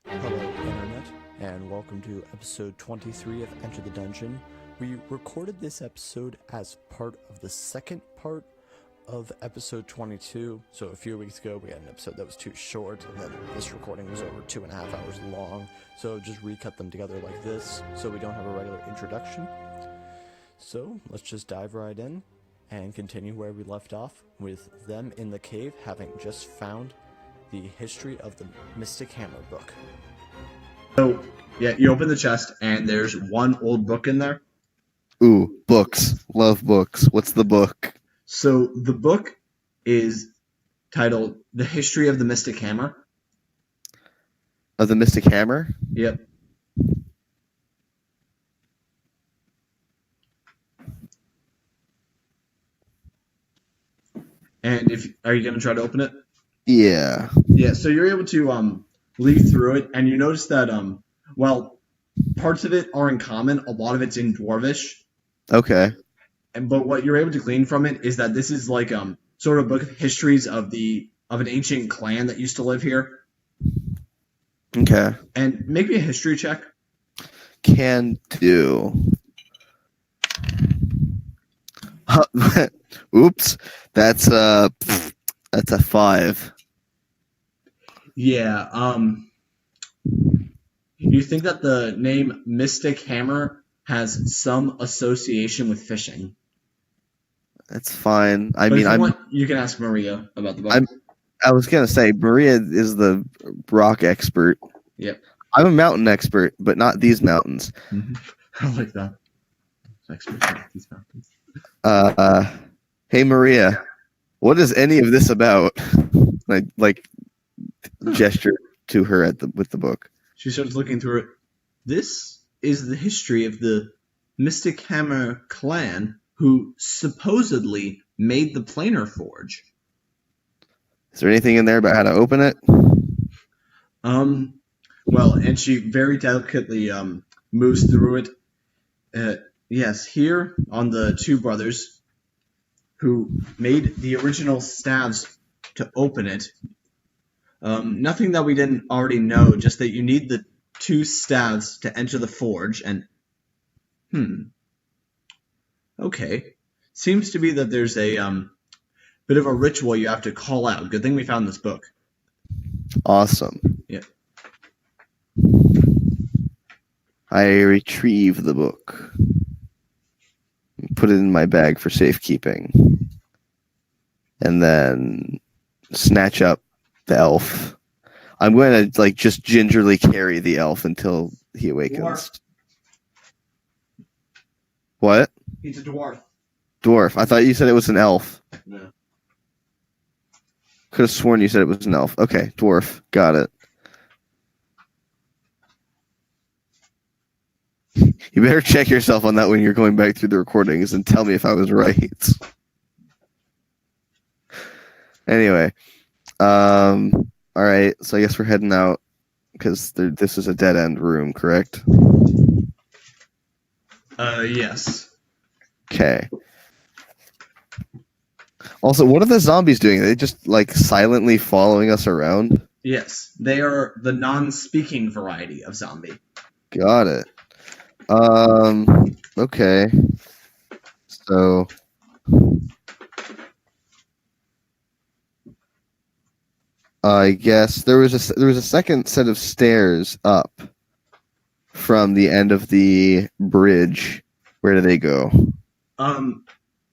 Hello, Internet, and welcome to episode 23 of Enter the Dungeon. We recorded this episode as part of the second part of episode 22. So a few weeks ago, we had an episode that was too short, and then this recording was over 2.5 hours long. So just recut them together like this, so we don't have a regular introduction. So let's just dive right in and continue where we left off, with them in the cave having just found the History of the Mystic Hammer book. So, yeah, you open the chest, and there's one old book in there. Ooh, books. Love books. What's the book? So, the book is titled The History of the Mystic Hammer. Of the Mystic Hammer? Yep. And are you going to try to open it? Yeah. Yeah, so you're able to leaf through it, and you notice that, parts of it are in common. A lot of it's in Dwarvish. Okay. But what you're able to glean from it is that this is like sort of a book of histories of an ancient clan that used to live here. Okay. And make me a history check. Can do. Oops. That's a 5. Yeah. You think that the name Mystic Hammer has some association with fishing? That's fine. But if you want, you can ask Maria about the book. I was gonna say Maria is the rock expert. Yep. I'm a mountain expert, but not these mountains. Mm-hmm. I like that. Expert at these mountains. Hey Maria, what is any of this about? I like gesture to her with the book. She starts looking through it. This is the history of the Mystic Hammer clan who supposedly made the Planar Forge. Is there anything in there about how to open it? Well, and she very delicately moves through it. Yes, here on the two brothers who made the original staves to open it. Nothing that we didn't already know, just that you need the 2 staves to enter the forge, and okay. Seems to be that there's a bit of a ritual you have to call out. Good thing we found this book. Awesome. Yeah. I retrieve the book. Put it in my bag for safekeeping. And then snatch up the elf. I'm going to just gingerly carry the elf until he awakens. Dwarf. What? He's a dwarf. Dwarf. I thought you said it was an elf. No. Could have sworn you said it was an elf. Okay, dwarf. Got it. You better check yourself on that when you're going back through the recordings and tell me if I was right. Anyway. All right, so I guess we're heading out because this is a dead-end room, correct? Yes. Okay. Also, what are the zombies doing? Are they just, silently following us around? Yes, they are the non-speaking variety of zombie. Got it. Okay. So... I guess there was a second set of stairs up from the end of the bridge. Where do they go?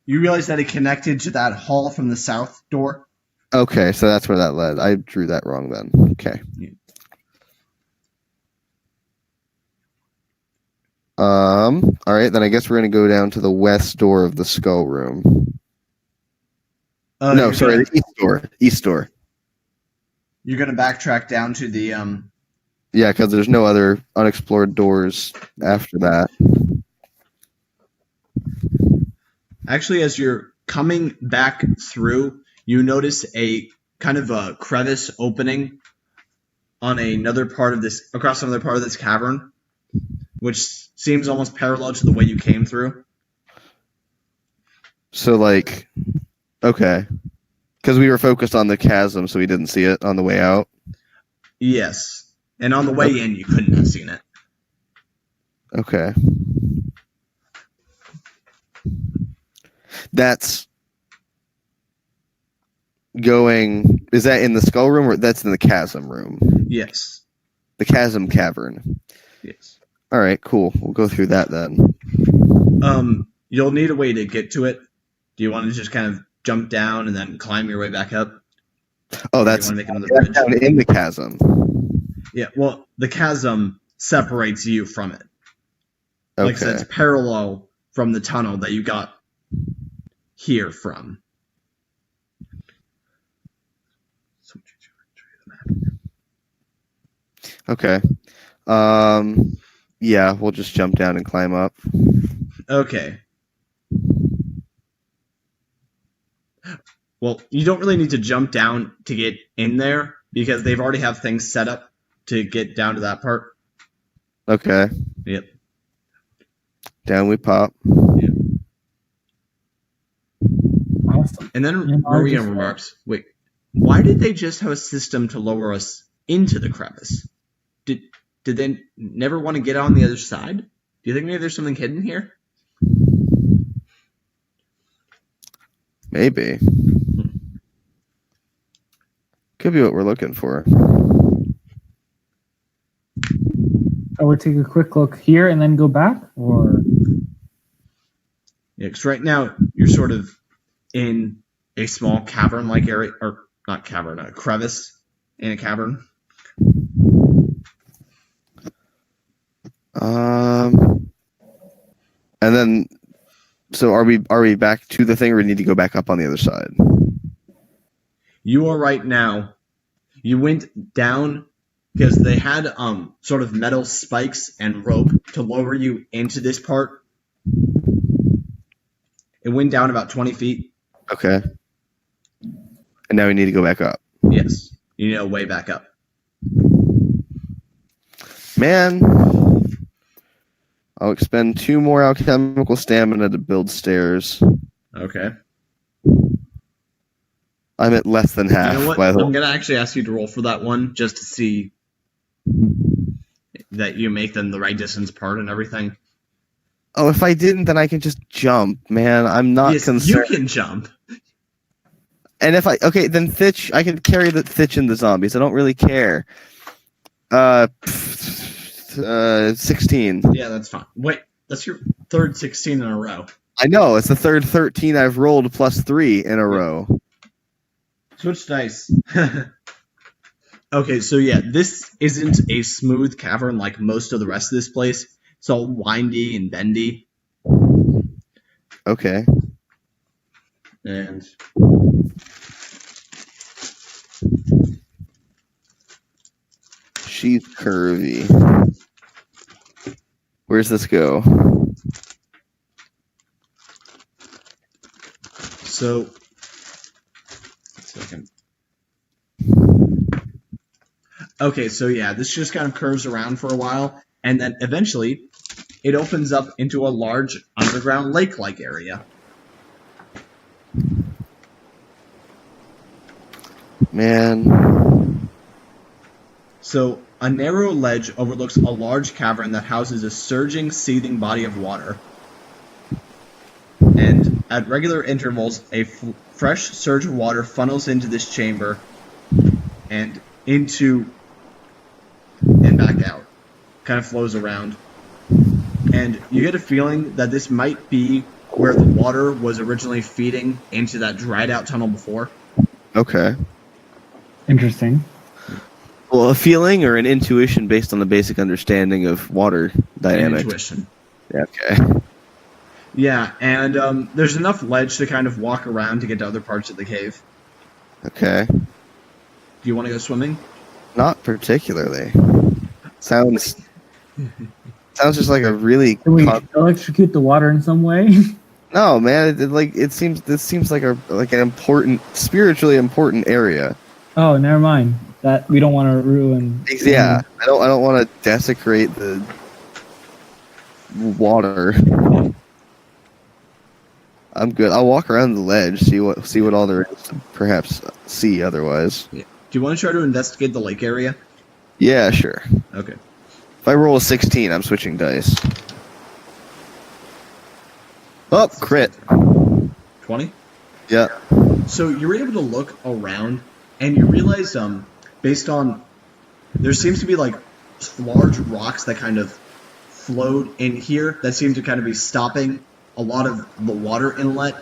You realize that it connected to that hall from the south door? Okay, so that's where that led. I drew that wrong then. Okay. Yeah. All right, then I guess we're gonna go down to the west door of the skull room. No, sorry, the east door. East door. You're gonna backtrack down to the Yeah, because there's no other unexplored doors after that. Actually, as you're coming back through, you notice a kind of a crevice opening on across another part of this cavern, which seems almost parallel to the way you came through. So, okay. Because we were focused on the chasm, so we didn't see it on the way out. Yes. And on the way in, you couldn't have seen it. Okay. That's going. Is that in the skull room or that's in the chasm room? Yes. The chasm cavern. Yes. All right, cool. We'll go through that then. You'll need a way to get to it. Do you want to just kind of jump down and then climb your way back up? Oh, Or that's do you want to make another bridge? down in the chasm. Yeah. Well, the chasm separates you from it. Okay. Like I said, it's parallel from the tunnel that you got here from. Okay. Yeah, we'll just jump down and climb up. Okay. Well, you don't really need to jump down to get in there because they've already have things set up to get down to that part. Okay. Yep. Down we pop. Awesome. And then Yeah, Maria remarks, wait, why did they just have a system to lower us into the crevice? Did they never want to get on the other side? Do you think maybe there's something hidden here? Maybe. Could be what we're looking for. I would take a quick look here and then go back, or Yeah, because right now you're sort of in a small cavern-like area, or not cavern, a crevice in a cavern. And then, so are we back to the thing, or we need to go back up on the other side? You are right now. You went down because they had sort of metal spikes and rope to lower you into this part. It went down about 20 feet. Okay. And now we need to go back up. Yes. You know, way back up. Man, I'll expend 2 more alchemical stamina to build stairs. Okay. I'm at less than half. You know what? By the I'm way. going to actually ask you to roll for that one just to see that you make them the right distance apart and everything. Oh, if I didn't, then I can just jump, man. I'm not Yes, concerned. you can jump. And if I then Thitch, I can carry the Thitch and the zombies. I don't really care. 16. Yeah, that's fine. Wait, that's your third 16 in a row. I know it's the third 13 I've rolled plus 3 in a row. Switch dice. Okay, so yeah, this isn't a smooth cavern like most of the rest of this place. It's all windy and bendy. Okay. And She's curvy. Where's this go? so, second. Okay, so yeah, this just kind of curves around for a while, and then eventually it opens up into a large underground lake-like area. Man. So, a narrow ledge overlooks a large cavern that houses a surging, seething body of water. And at regular intervals, a fresh surge of water funnels into this chamber and back out. Kind of flows around. And you get a feeling that this might be where the water was originally feeding into that dried out tunnel before. Okay. interesting. Well, a feeling or an intuition based on the basic understanding of water dynamics. Intuition. Yeah, okay. Yeah, and there's enough ledge to kind of walk around to get to other parts of the cave. Okay. Do you want to go swimming? Not particularly. Sounds just like a really Can we electrocute the water in some way? no, man. This seems like an important, spiritually important area. Oh, never mind. That we don't want to ruin. Yeah, I don't want to desecrate the water. I'm good. I'll walk around the ledge, see what all there is to perhaps see otherwise. Yeah. Do you want to try to investigate the lake area? Yeah, sure. Okay. If I roll a 16, I'm switching dice. Oh, crit. 20? Yeah. So you're able to look around, and you realize, based on, there seems to be like large rocks that kind of float in here that seem to kind of be stopping a lot of the water inlet,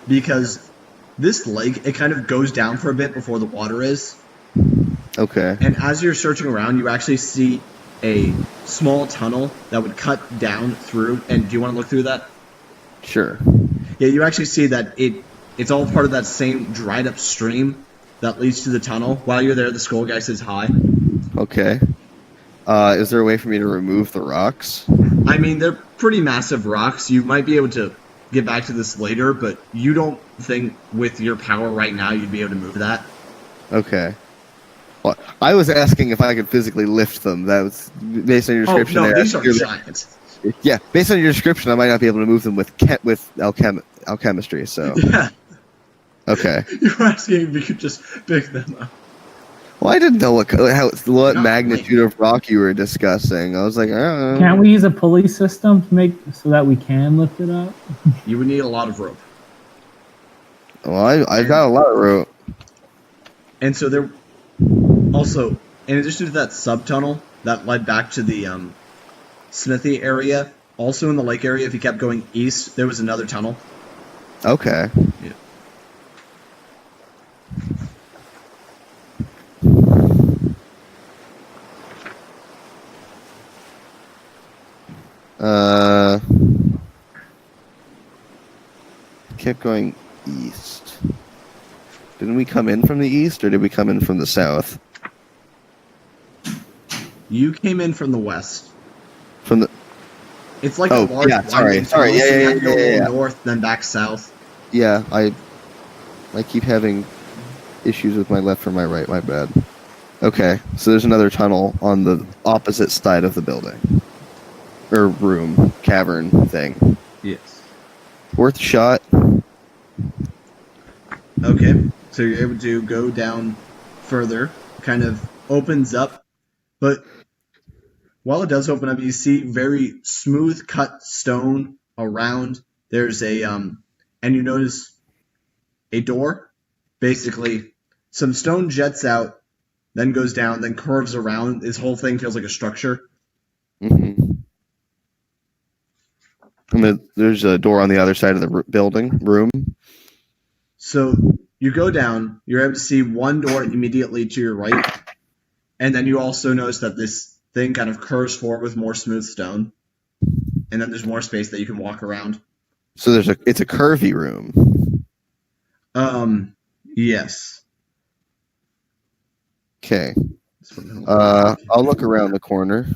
because this lake, it kind of goes down for a bit before the water is. Okay. And as you're searching around, you actually see a small tunnel that would cut down through. And do you want to look through that? Sure. Yeah, you actually see that it's all part of that same dried up stream that leads to the tunnel. While you're there, the skull guy says hi. Okay. Is there a way for me to remove the rocks? I mean, they're pretty massive rocks. You might be able to get back to this later, but you don't think with your power right now you'd be able to move that. Okay. Well, I was asking if I could physically lift them. That was based on your Oh, description. no, there. these are giants. Yeah, based on your description, I might not be able to move them with alchemistry. So Yeah, okay. you were asking if you could just pick them up. Well, I didn't know what Not magnitude of rock you were discussing. I was like, I don't know. Can't we use a pulley system to make so that we can lift it up? You would need a lot of rope. Well, I got a lot of rope. And so there, also, in addition to that sub-tunnel that led back to the smithy area, also in the lake area, if you kept going east, there was another tunnel. Okay. Yeah. Kept going east. Didn't we come in from the east, or did we come in from the south? You came in from the west. From the It's like Oh, a large yeah, sorry, winding sorry, tunnel, so yeah, you yeah, have to go yeah, a little yeah. north, then back south. yeah, I keep having issues with my left or my right. My bad. Okay, so there's another tunnel on the opposite side of the building, or room, cavern thing. Yes. Worth a shot. Okay, so you're able to go down further, kind of opens up, but while it does open up, you see very smooth cut stone around. There's a and you notice a door. Basically, some stone jets out, then goes down, then curves around. This whole thing feels like a structure. Mm-hmm. And there's a door on the other side of the building room. So you go down, you're able to see one door immediately to your right, and then you also notice that this thing kind of curves forward with more smooth stone, and then there's more space that you can walk around. So it's a curvy room. Yes. Okay. I'll look around the corner.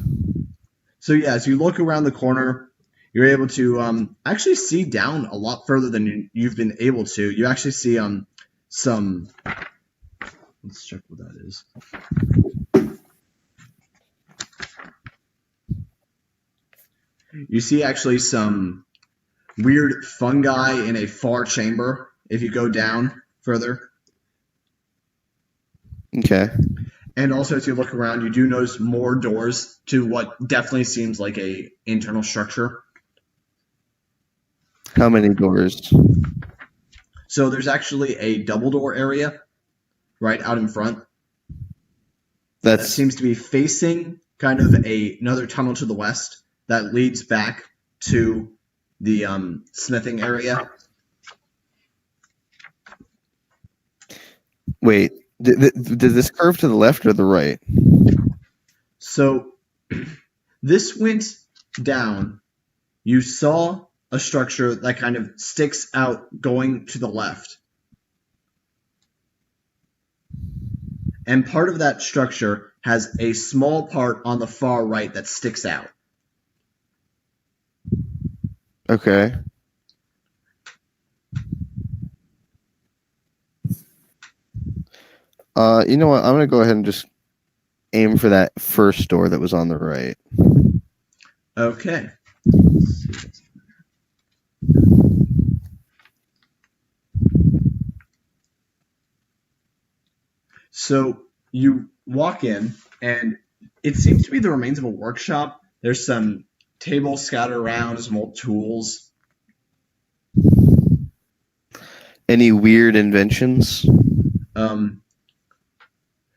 So yeah, as you look around the corner, you're able to actually see down a lot further than you've been able to. You actually see some. Let's check what that is. You see actually some weird fungi in a far chamber if you go down further. Okay. And also, as you look around, you do notice more doors to what definitely seems like a internal structure. How many doors? So there's actually a double door area right out in front. That seems to be facing kind of another tunnel to the west that leads back to the smithing area. Wait, did this curve to the left or the right? So this went down. You saw a structure that kind of sticks out going to the left. And part of that structure has a small part on the far right that sticks out. Okay. You know what? I'm gonna go ahead and just aim for that first door that was on the right. Okay. So you walk in, and it seems to be the remains of a workshop. There's some tables scattered around, some old tools. Any weird inventions?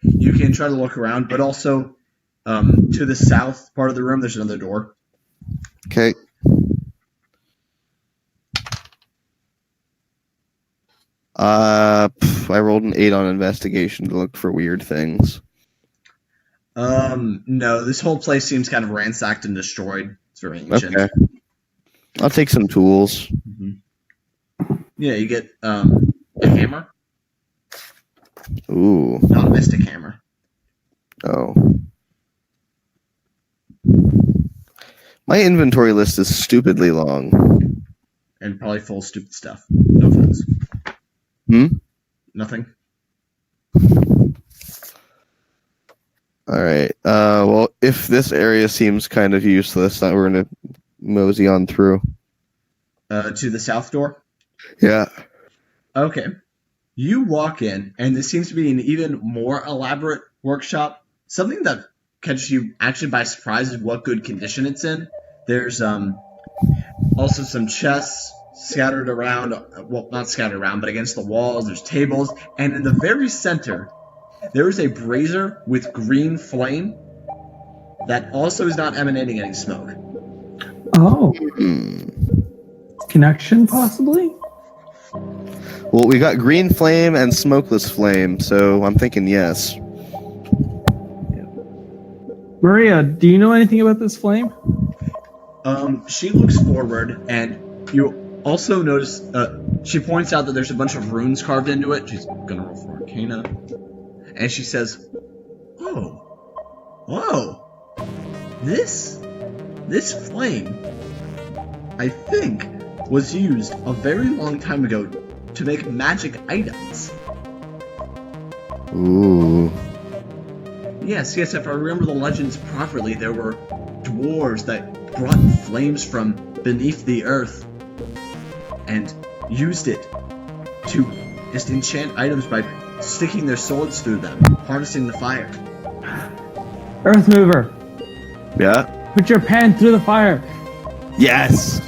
You can try to look around, but also to the south part of the room, there's another door. Okay. I rolled an 8 on investigation to look for weird things. No, this whole place seems kind of ransacked and destroyed. It's very ancient. Okay. I'll take some tools. Mm-hmm. Yeah, you get a hammer. Ooh. Not a mystic hammer. Oh. My inventory list is stupidly long. And probably full of stupid stuff. No offense. Nothing. Alright. Well, if this area seems kind of useless, we're going to mosey on through. To the south door? Yeah. Okay. You walk in, and this seems to be an even more elaborate workshop. Something that catches you actually by surprise is what good condition it's in. There's also some chests scattered around. Well, not scattered around, but against the walls. There's tables. And in the very center, there is a brazier with green flame that also is not emanating any smoke. Oh. Connection, possibly? Well, we got green flame and smokeless flame, so I'm thinking yes. Maria, do you know anything about this flame? She looks forward, and you also notice, she points out that there's a bunch of runes carved into it. She's gonna roll for Arcana. And she says, whoa, this flame, I think, was used a very long time ago to make magic items. Ooh. Yes, if I remember the legends properly, there were dwarves that brought flames from beneath the earth and used it to just enchant items by sticking their swords through them, harnessing the fire. Earth Mover, Yeah. put your pan through the fire. Yes.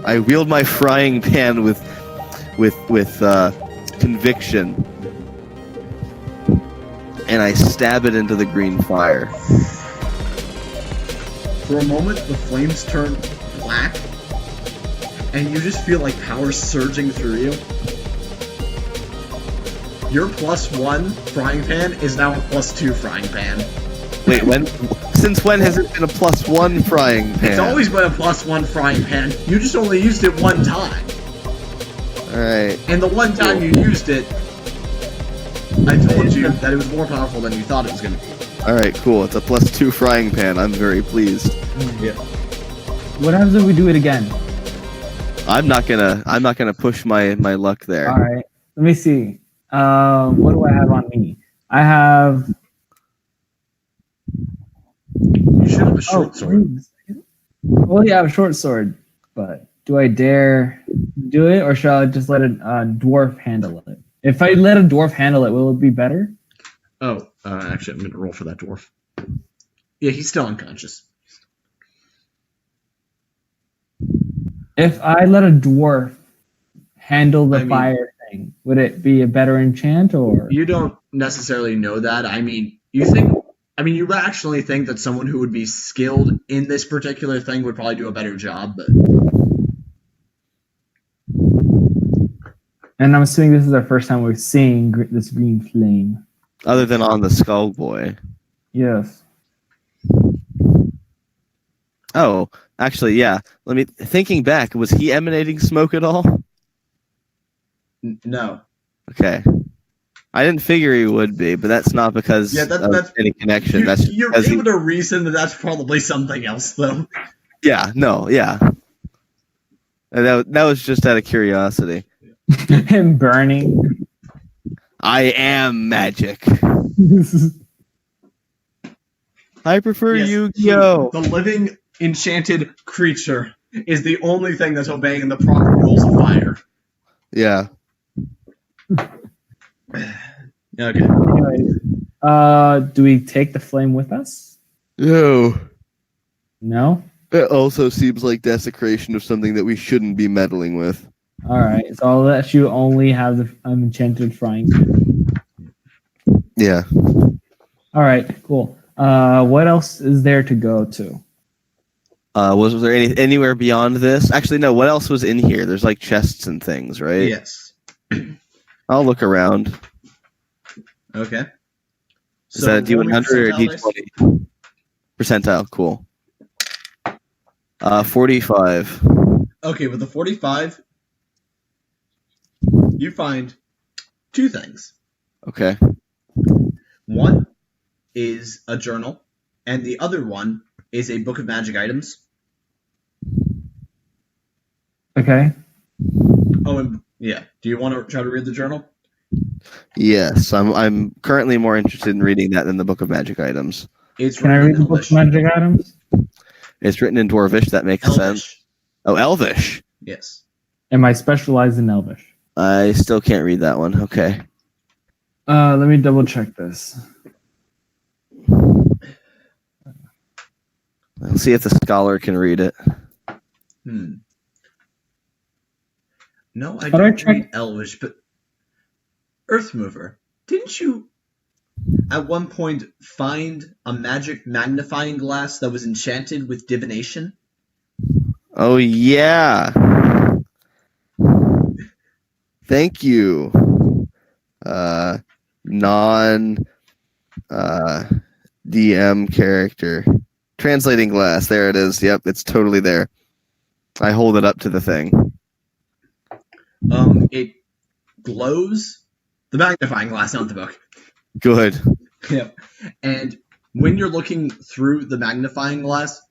I wield my frying pan with conviction, and I stab it into the green fire. For a moment, the flames turn black, and you just feel like power surging through you. Your +1 frying pan is now a +2 frying pan. Wait, when? Since when has it been a +1 frying pan? It's always been a +1 frying pan. You just only used it one time. Alright. And the one time you used it, I told you that it was more powerful than you thought it was going to be. Alright, cool. It's a +2 frying pan. I'm very pleased. Yeah. What happens if we do it again? I'm not gonna push my luck there. All right. Let me see. What do I have on me? I have. You should have a short sword. Well, yeah, I have a short sword, but do I dare do it, or shall I just let a dwarf handle it? If I let a dwarf handle it, will it be better? Oh, actually, I'm going to roll for that dwarf. Yeah, he's still unconscious. If I let a dwarf handle the fire thing, would it be a better enchant, or? You don't necessarily know that. You actually think that someone who would be skilled in this particular thing would probably do a better job, but... And I'm assuming this is our first time we're seeing this green flame. Other than on the Skull Boy. Yes. Oh, actually, yeah. Thinking back, was he emanating smoke at all? No. Okay. I didn't figure he would be, but that's not because of any connection. You're able to reason that that's probably something else, though. Yeah, no, yeah. And that was just out of curiosity. Him burning. I am magic. I prefer Yu-Gi-Oh! The living enchanted creature is the only thing that's obeying the proper rules of fire. Yeah. Okay. Anyways, Do we take the flame with us? No. No? It also seems like desecration of something that we shouldn't be meddling with. Alright, so I'll let you only have the enchanted frying pan. Yeah. Alright, cool. What else is there to go to? Was there anywhere beyond this? Actually, no. What else was in here? There's like chests and things, right? Yes. I'll look around. Okay. Is that a roll me D100 or a percentile dice. D20? Percentile, cool. 45. Okay, with the 45, you find two things. Okay. One is a journal, and the other one is a book of magic items. Okay. Oh, and yeah. Do you want to try to read the journal? Yes, I'm currently more interested in reading that than the Book of Magic Items. It's Can I written read in the book Elvish. of magic items? It's written in Dwarvish. That makes sense. Elvish. Oh, Elvish. Yes. Am I specialized in Elvish? I still can't read that one. Okay. Let me double check this. Let's see if the scholar can read it. No, I How do I don't check- read Elvish, but Earthmover, didn't you at one point find a magic magnifying glass that was enchanted with divination? Oh, yeah. Thank you. Non DM character. Translating glass. There it is. Yep, it's totally there. I hold it up to the thing. It glows. The magnifying glass, not the book. Good. Yep. And when you're looking through the magnifying glass,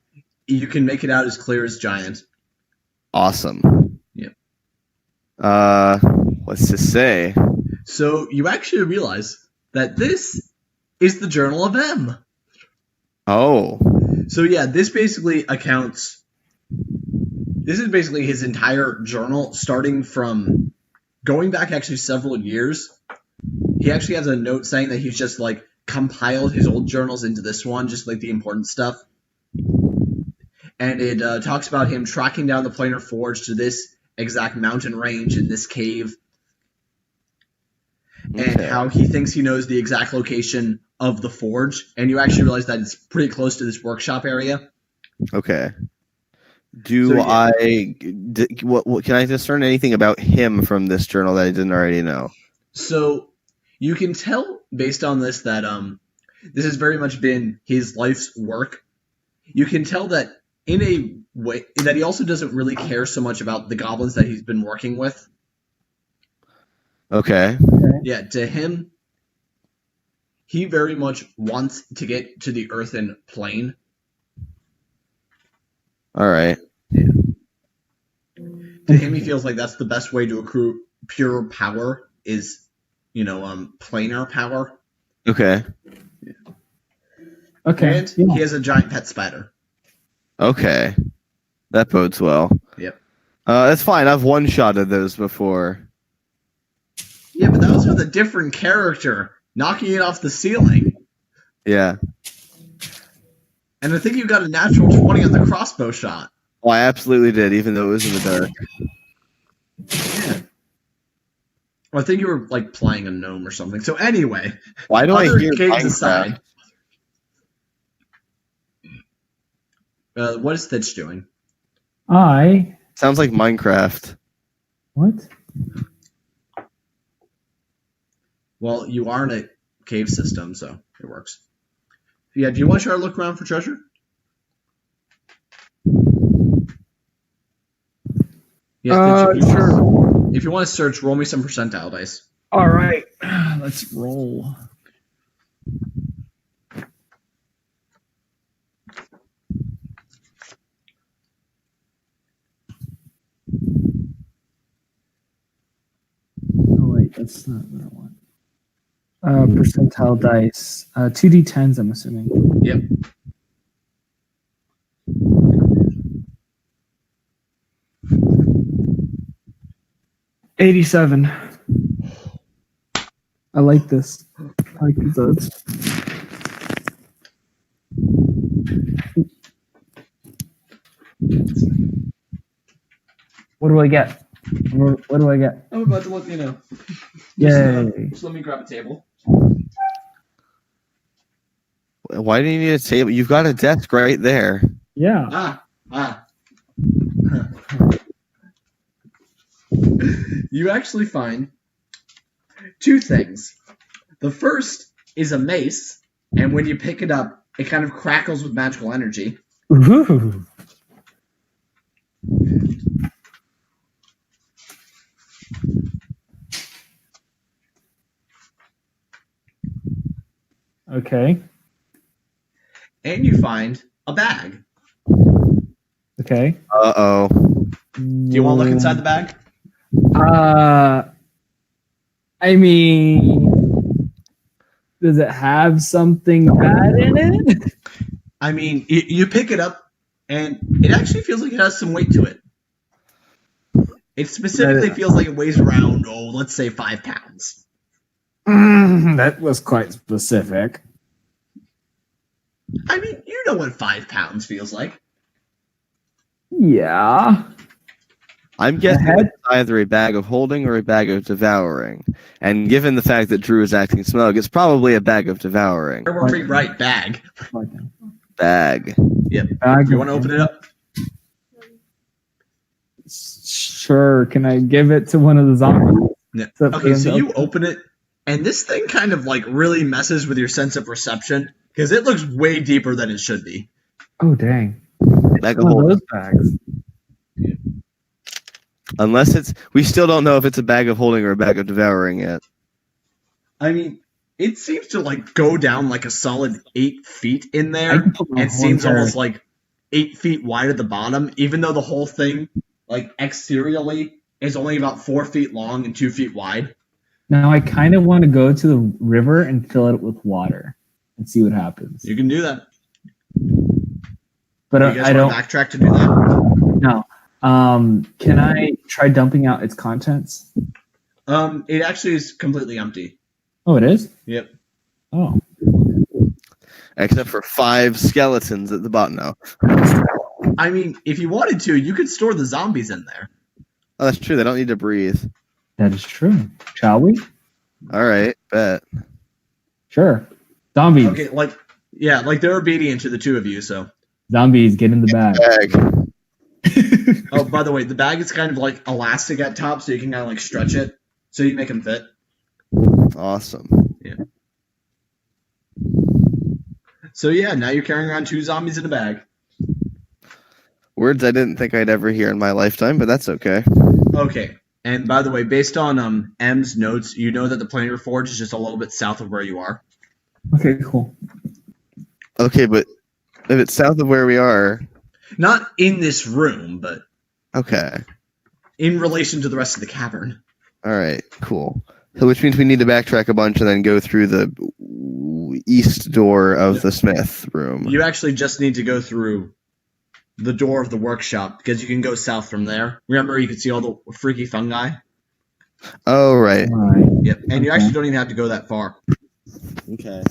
you can make it out as clear as giant. Awesome. Yep. What's this say? So you actually realize that this is the Journal of M. Oh. So yeah, this basically accounts. This is basically his entire journal, starting from going back actually several years. He actually has a note saying that he's just like compiled his old journals into this one, just like the important stuff. And it talks about him tracking down the Planar Forge to this exact mountain range in this cave, and Okay. how he thinks he knows the exact location of the forge. And you actually realize that it's pretty close to this workshop area. Okay. Do So, yeah. what can I discern anything about him from this journal that I didn't already know? So you can tell based on this that this has very much been his life's work. You can tell that in a way that he also doesn't really care so much about the goblins that he's been working with. Okay. Yeah, to him, he very much wants to get to the earthen plane. All right. To him, he feels like that's the best way to accrue pure power is, planar power. Okay. Okay. And yeah. he has a giant pet spider. Okay. That bodes well. Yep. That's fine. I've one-shotted those before. Yeah, but that was with a different character, knocking it off the ceiling. Yeah. And I think you got a natural 20 on the crossbow shot. Well, I absolutely did, even though it was in the dark. Yeah. Well, I think you were, playing a gnome or something. So anyway, Why do I other hear games Minecraft? aside, what is Stitch doing? Sounds like Minecraft. What? Well, you are in a cave system, so it works. Yeah, do you want to try to look around for treasure? Yeah, Stitch, if you want to search, roll me some percentile dice. All right. Let's roll. Oh, wait. That's not what I want. Percentile dice. 2d10s, I'm assuming. Yep. $87. I like this. Like it does. What do I get? What do I get? I'm about to let you know. Yay. Just let me grab a table. Why do you need a table? You've got a desk right there. Yeah. You actually find two things. The first is a mace, and when you pick it up, it kind of crackles with magical energy. Ooh. Okay. And you find a bag. Okay. Uh-oh. Do you want to look inside the bag? I mean, does it have something bad in it? I mean, you pick it up, and it actually feels like it has some weight to it. It specifically feels like it weighs around, let's say 5 pounds. That was quite specific. I mean, you know what 5 pounds feels like. Yeah. I'm guessing it's either a bag of holding or a bag of devouring. And given the fact that Drew is acting smug, it's probably a bag of devouring. Right, bag. Bag. Yep. Bag You want to open it up? Sure. Can I give it to one of the zombies? Yeah. Okay, so you open it, and this thing kind of like really messes with your sense of perception because it looks way deeper than it should be. Oh, dang. Bag of One of holding. those bags. Unless it's... We still don't know if it's a bag of holding or a bag of devouring yet. I mean, it seems to like go down like a solid 8 feet in I there. can put my It whole seems entire- almost like 8 feet wide at the bottom, even though the whole thing, like exteriorly, is only about 4 feet long and 2 feet wide. Now I kind of want to go to the river and fill it with water and see what happens. You can do that. But You guys I don't. want to backtrack to do that? No. Can I try dumping out its contents? It actually is completely empty. Oh, it is? Yep. Oh. Except for 5 skeletons at the bottom now. I mean, if you wanted to, you could store the zombies in there. Oh, that's true. They don't need to breathe. That is true. Shall we? All right. Bet. Sure. Zombies. Okay, like they're obedient to the two of you, so. Zombies, get in the bag. Bag. Oh, by the way, the bag is kind of like elastic at top, so you can kind of like stretch it, so you make them fit. Awesome. So yeah, now you're carrying around 2 zombies in a bag. Words I didn't think I'd ever hear in my lifetime, but that's okay. Okay, and by the way, based on M's notes, you know that the Planar Forge is just a little bit south of where you are. Okay, cool. Okay, but if it's south of where we are, Not in this room, but okay. in relation to the rest of the cavern. All right, cool. So which means we need to backtrack a bunch and then go through the east door of the smith room. You actually just need to go through the door of the workshop, because you can go south from there. Remember, you can see all the freaky fungi? Oh, right. All right. Yep, and you actually don't even have to go that far. Okay.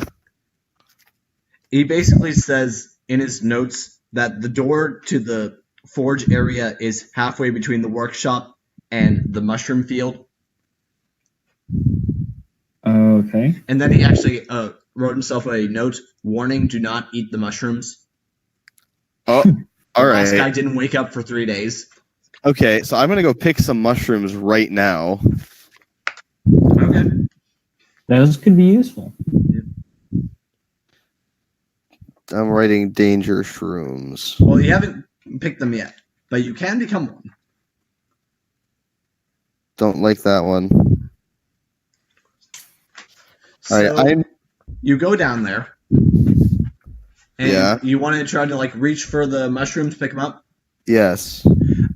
He basically says in his notes that the door to the forge area is halfway between the workshop and the mushroom field. Okay. And then he actually wrote himself a note, warning, do not eat the mushrooms. Oh, all The last guy right. didn't wake up for 3 days. Okay, so I'm going to go pick some mushrooms right now. Okay. Those could be useful. I'm writing danger shrooms. Well, you haven't picked them yet, but you can become one. Don't like that one. All So right, you go down there. And Yeah. you want to try to like reach for the mushrooms, pick them up? yes.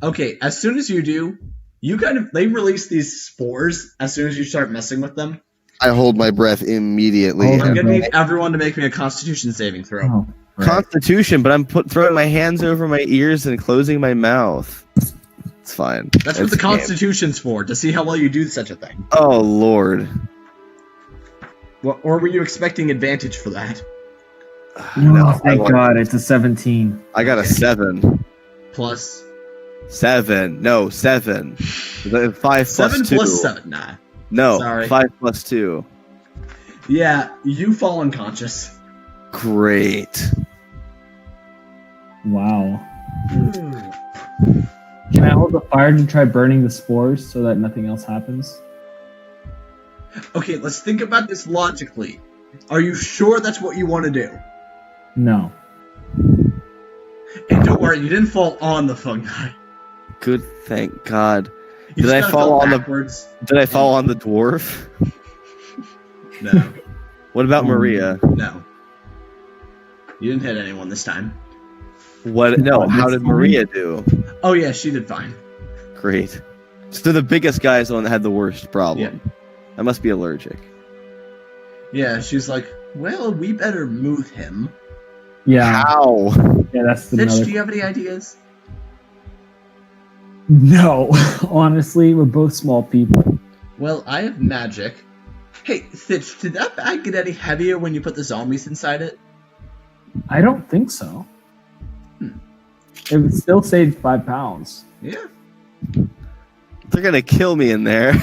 Okay, as soon as you do, they release these spores as soon as you start messing with them. I hold my breath immediately. Hold I'm on. gonna need everyone to make me a Constitution saving throw. Oh, right. Constitution, but I'm throwing my hands over my ears and closing my mouth. It's fine. That's what It's the game. Constitution's for, to see how well you do such a thing. Oh, Lord. Or were you expecting advantage for that? No, Thank God, it's a 17. I got a 7. Plus 7. No, 7. 5 plus 7 2. plus 7. Nah. No, Sorry. 5 plus 2. Yeah, you fall unconscious. Great. Wow. Can I hold the fire to try burning the spores so that nothing else happens? Okay, let's think about this logically. Are you sure that's what you want to do? No. And don't worry, you didn't fall on the fungi. Good, thank God. You Did just I kinda fall fell on backwards. Did I fall on the dwarf? No, What about Maria? no. You didn't hit anyone this time. What? No. Oh, How this did time? Maria do? Oh yeah, she did fine. Great. So the biggest guy is the one that had the worst problem. I must be allergic. Yeah, she's like, well, we better move him. Yeah. How? Yeah, that's Fitch, another. do you have any ideas? No. Honestly, we're both small people. Well, I have magic. Hey, Fitch, did that bag get any heavier when you put the zombies inside it? I don't think so. It would still save 5 pounds. Yeah. They're gonna kill me in there.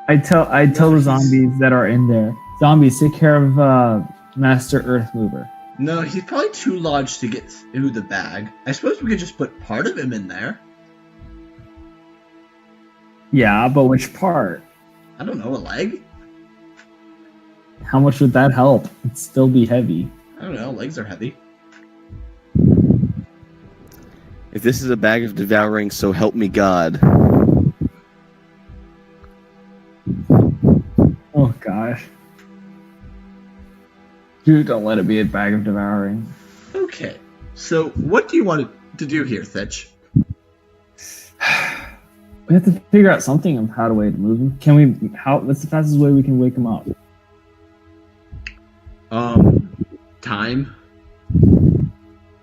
I tell the zombies that are in there. Zombies, take care of Master Earth Mover. No, he's probably too large to get through the bag. I suppose we could just put part of him in there. Yeah, but which part? I don't know, a leg? How much would that help? It'd still be heavy. I don't know, legs are heavy. If this is a bag of devouring, so help me God. Oh gosh. Dude, don't let it be a bag of devouring. Okay, so what do you want to do here, Fitch? We have to figure out something of how to way to move him. Can we? What's the fastest way we can wake him up? Time?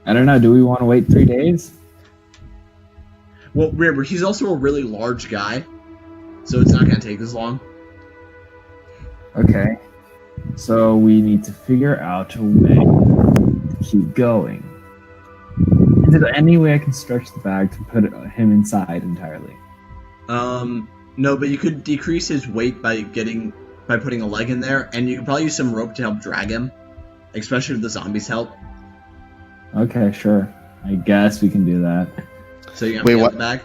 I don't know. Do we want to wait 3 days? Well, remember, he's also a really large guy, so it's not going to take as long. Okay. So we need to figure out a way to keep going. Is there any way I can stretch the bag to put him inside entirely? No, but you could decrease his weight by putting a leg in there, and you could probably use some rope to help drag him, especially if the zombies help. Okay, sure. I guess we can do that. So you Wait, have what? the bag?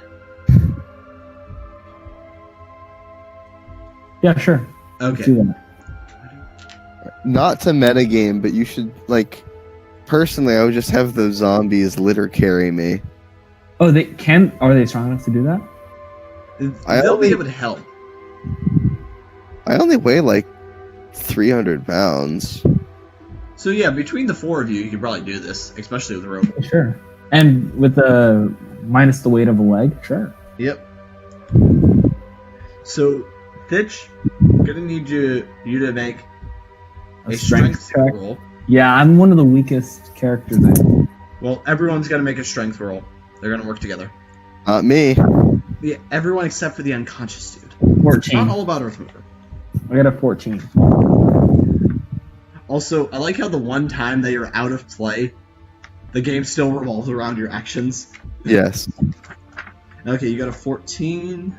Yeah, sure. Let's Okay. do that. Not to metagame, but you should, like, personally, I would just have those zombies litter carry me. Oh, they can. Are they strong enough to do that? They'll be able to help. I only weigh like 300 pounds. So yeah, between the four of you, you could probably do this, especially with the rope. Sure. And with the minus the weight of a leg, sure. Yep. So, Fitch, I'm gonna need you to make a strength check. roll. Yeah, I'm one of the weakest characters. Well, everyone's gonna make a strength roll. They're gonna work together. Not me. Yeah, everyone except for the unconscious dude. 14. It's not all about Earth Mover. I got a 14. Also, I like how the one time that you're out of play, the game still revolves around your actions. Yes. Okay, you got a 14.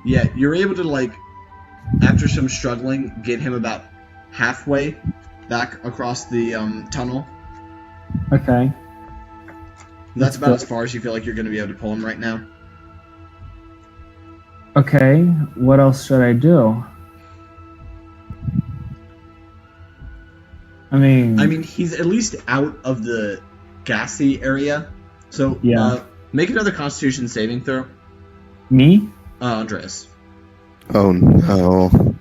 Yeah, you're able to, like, after some struggling, get him about halfway back across the tunnel. Okay. That's about as far as you feel like you're going to be able to pull him right now. Okay, what else should I do? I mean, he's at least out of the gassy area. So, Yeah. make another Constitution saving throw. me? Andreas. Oh no.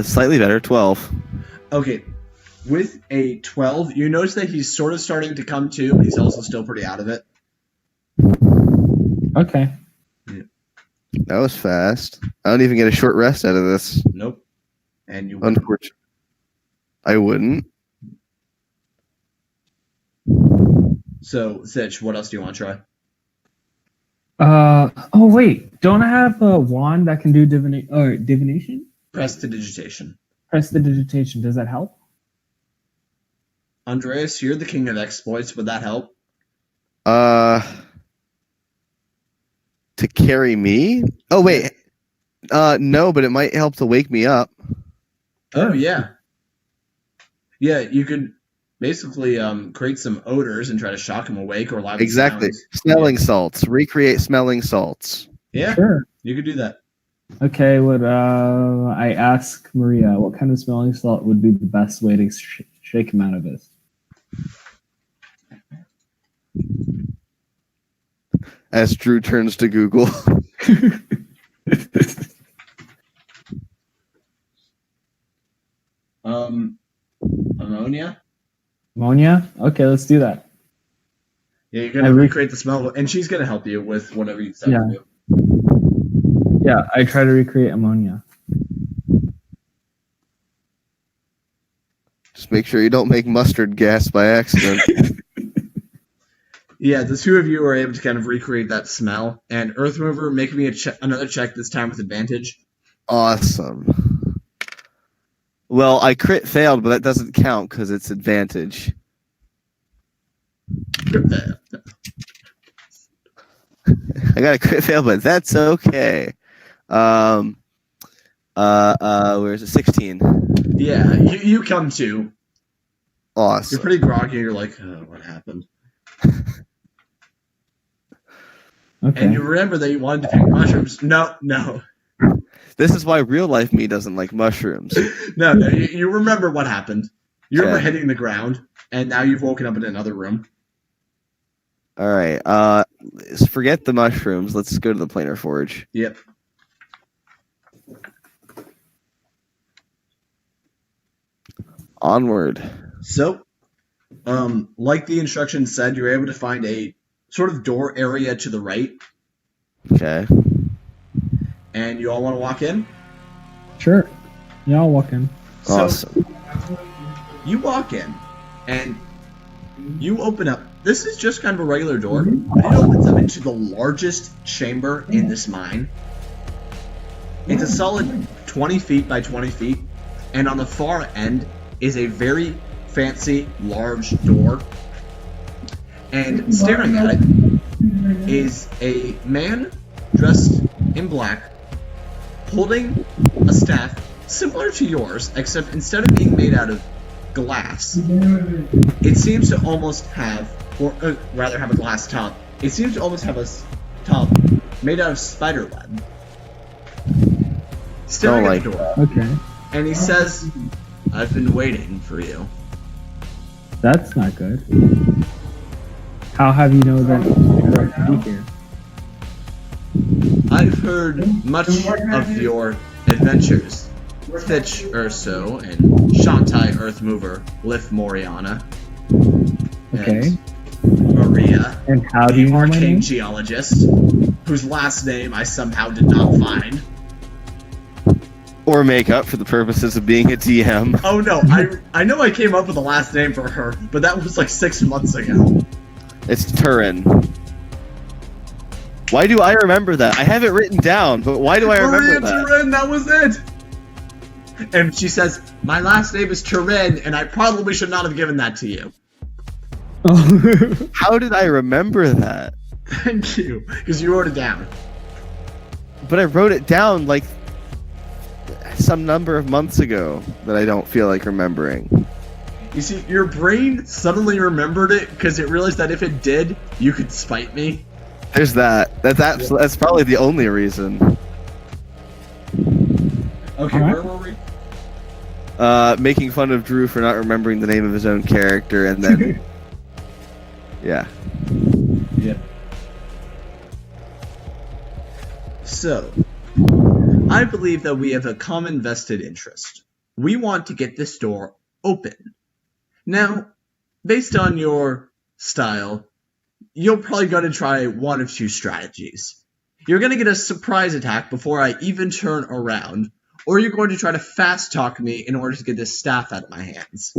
Slightly better, 12. Okay, with a 12, you notice that he's sort of starting to come to, but he's also still pretty out of it. Okay. That was fast. I don't even get a short rest out of this. Nope. And you Unfortunately. I wouldn't. So, Sitch, what else do you want to try? Oh wait, don't I have a wand that can do divination? Prestidigitation. Prestidigitation. Does that help? Andreas, you're the king of exploits. Would that help? To carry me? Oh wait. No, but it might help to wake me up. Oh yeah. Yeah, you could basically create some odors and try to shock him awake or loud Exactly. sounds. Smelling salts. Recreate smelling salts. Yeah, Sure. you could do that. Okay, I ask Maria what kind of smelling salt would be the best way to shake him out of this? As Drew turns to Google. Ammonia? Ammonia? Okay, let's do that. Yeah, you're gonna recreate the smell, and she's gonna help you with whatever you decide to do. Yeah, I try to recreate ammonia. Just make sure you don't make mustard gas by accident. Yeah, the two of you are able to kind of recreate that smell. And Earth Mover, make me another check this time with advantage. Awesome. Well, I crit failed, but that doesn't count because it's advantage. Crit fail. I got a crit fail, but that's okay. Where's it? 16. Yeah, you come to. Awesome. You're pretty groggy. You're like, oh, what happened? Okay. And you remember that you wanted to pick mushrooms. No. This is why real life me doesn't like mushrooms. No, you remember what happened. You remember Okay. hitting the ground, and now you've woken up in another room. All right. Forget the mushrooms. Let's go to the Planar Forge. Yep. Onward. So, like the instructions said, you're able to find a sort of door area to the right, Okay. and you all want to walk in? Sure. Yeah, I'll walk in. So, Awesome. you walk in, and you open up. This is just kind of a regular door, but it opens up into the largest chamber in this mine. It's a solid 20 feet by 20 feet, and on the far end is a very fancy, large door. And staring at it is a man dressed in black, holding a staff similar to yours, except instead of being made out of glass, it seems to almost have, or rather have a glass top, it seems to almost have a top made out of spider web. Staring at the door, Okay. and he says, I've been waiting for you. That's not good. How have you know that you're right to be here? I've heard much of your adventures. Fitch Urso and Shantai Earthmover, Lif Moriana. Okay. And Maria, And how do you the know my arcane name? geologist, whose last name I somehow did not find. Or make up for the purposes of being a DM. Oh no, I know I came up with a last name for her, but that was like 6 months ago. It's Turin. Why do I remember that? I have it written down, but why do I remember Maria that? Turin, that was it! And she says, my last name is Turin, and I probably should not have given that to you. Oh. How did I remember that? Thank you, because you wrote it down. But I wrote it down like some number of months ago that I don't feel like remembering. You see, your brain suddenly remembered it because it realized that if it did, you could spite me. There's that. That's probably the only reason. Okay, Alright. where were we? Making fun of Drew for not remembering the name of his own character, and then yeah. Yeah. So, I believe that we have a common vested interest. We want to get this door open. Now, based on your style, you're probably going to try one of two strategies. You're going to get a surprise attack before I even turn around, or you're going to try to fast talk me in order to get this staff out of my hands.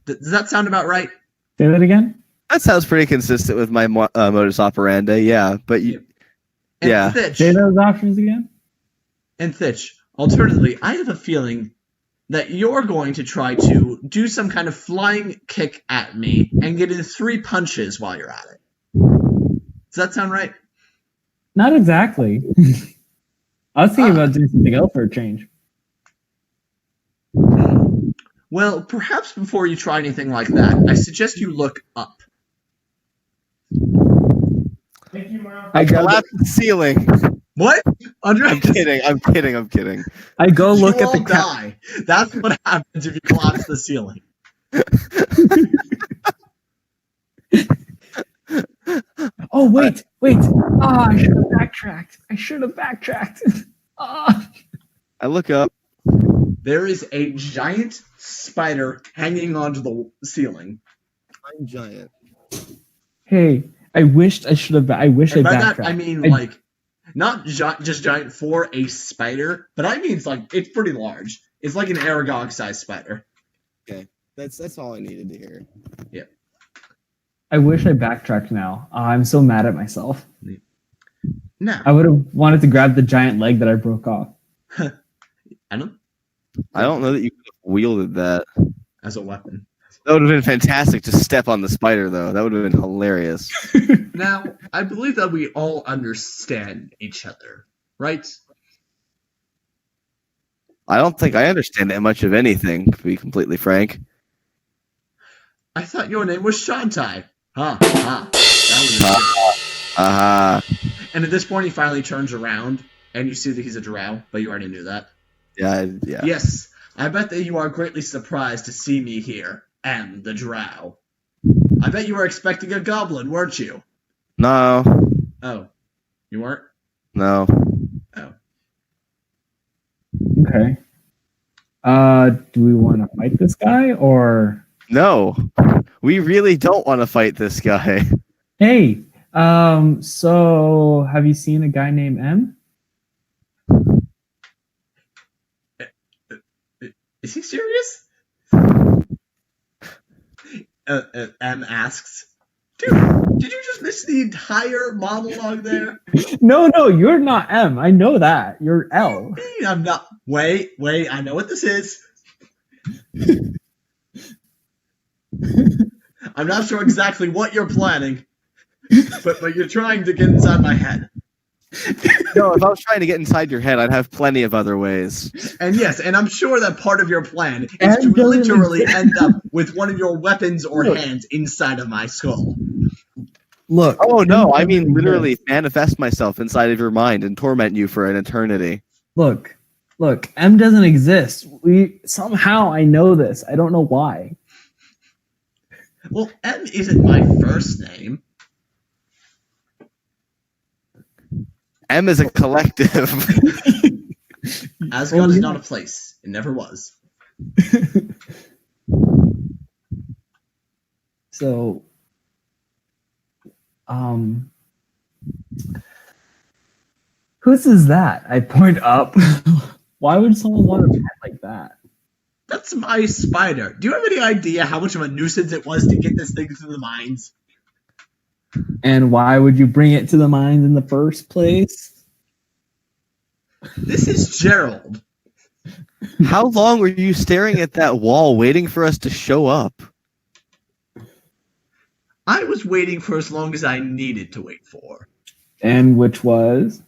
Does that sound about right? Say that again? That sounds pretty consistent with my modus operandi, yeah. But And Yeah. Thitch, Say those options again. and Thitch, alternatively, I have a feeling that you're going to try to do some kind of flying kick at me and get in 3 punches while you're at it. Does that sound right? Not exactly. I was thinking about doing something else for a change. Well, perhaps before you try anything like that, I suggest you look up. I collapsed the ceiling. What? Andre? I'm kidding. I'm kidding. I'm kidding. I go look You at the all die. That's what happens if you collapse the ceiling. Oh wait. Ah, I should have backtracked. Ah. I look up. There is a giant spider hanging onto the ceiling. I'm giant. Hey, I wished I should have. I wish I And by backtracked. that, I mean, not just giant for a spider, but I mean, it's pretty large. It's like an Aragog-sized spider. That's all I needed to hear. Yeah. I wish I backtracked now. I'm so mad at myself. Now, I would have wanted to grab the giant leg that I broke off. I don't I don't know that you could have wielded that. as a weapon. That would have been fantastic to step on the spider, though. That would have been hilarious. Now, I believe that we all understand each other, right? I don't think I understand that much of anything, to be completely frank. I thought your name was Shantai. That was a Uh-huh. And at this point, he finally turns around, and you see that he's a drow, but you already knew that. Yeah. Yes, I bet that you are greatly surprised to see me here, and the drow. I bet you were expecting a goblin, weren't you? No. Oh, you weren't? No. Oh. Okay. Do we want to fight this guy or? No. We really don't want to fight this guy. Hey, so have you seen a guy named M? Is he serious? M asks. Dude, did you just miss the entire monologue there? No, you're not M. I know that. You're L. I'm not. Wait, I know what this is. I'm not sure exactly what you're planning, but you're trying to get inside my head. No, if I was trying to get inside your head, I'd have plenty of other ways. And yes, and I'm sure that part of your plan is And to doesn't literally exist. end up with one of your weapons or Look. hands inside of my skull. Look. Oh, no, I mean literally manifest myself inside of your mind and torment you for an eternity. Look. M doesn't exist. Somehow I know this. I don't know why. Well, M isn't my first name. M is a collective. Asgard is not a place. It never was. So, whose is that? I point up. Why would someone want a pet like that? That's my spider. Do you have any idea how much of a nuisance it was to get this thing to the mines? And why would you bring it to the mines in the first place? This is Gerald. How long were you staring at that wall waiting for us to show up? I was waiting for as long as I needed to wait for. And which was?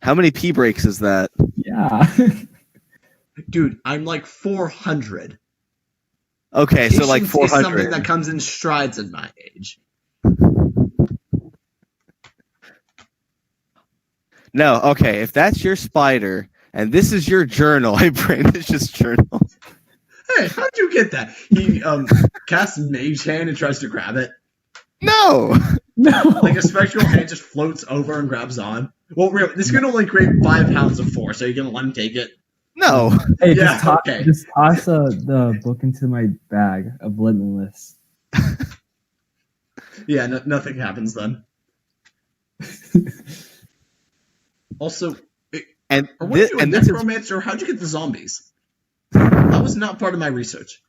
How many pee breaks is that? Yeah. Dude, I'm like 400. Okay, so like Patience is something 400. that comes in strides at my age. No, okay, if that's your spider and this is your journal, I brand just journal. Hey, how'd you get that? He casts Mage Hand and tries to grab it. No! No. Like a spectral hand just floats over and grabs on. Well, this can only create 5 pounds of force. Are you gonna let him take it? No. Hey, Yeah, just toss the book into my bag of Limitless. Yeah, nothing happens then. Also, And are one of you a this is necromancer? How'd you get the zombies? That was not part of my research.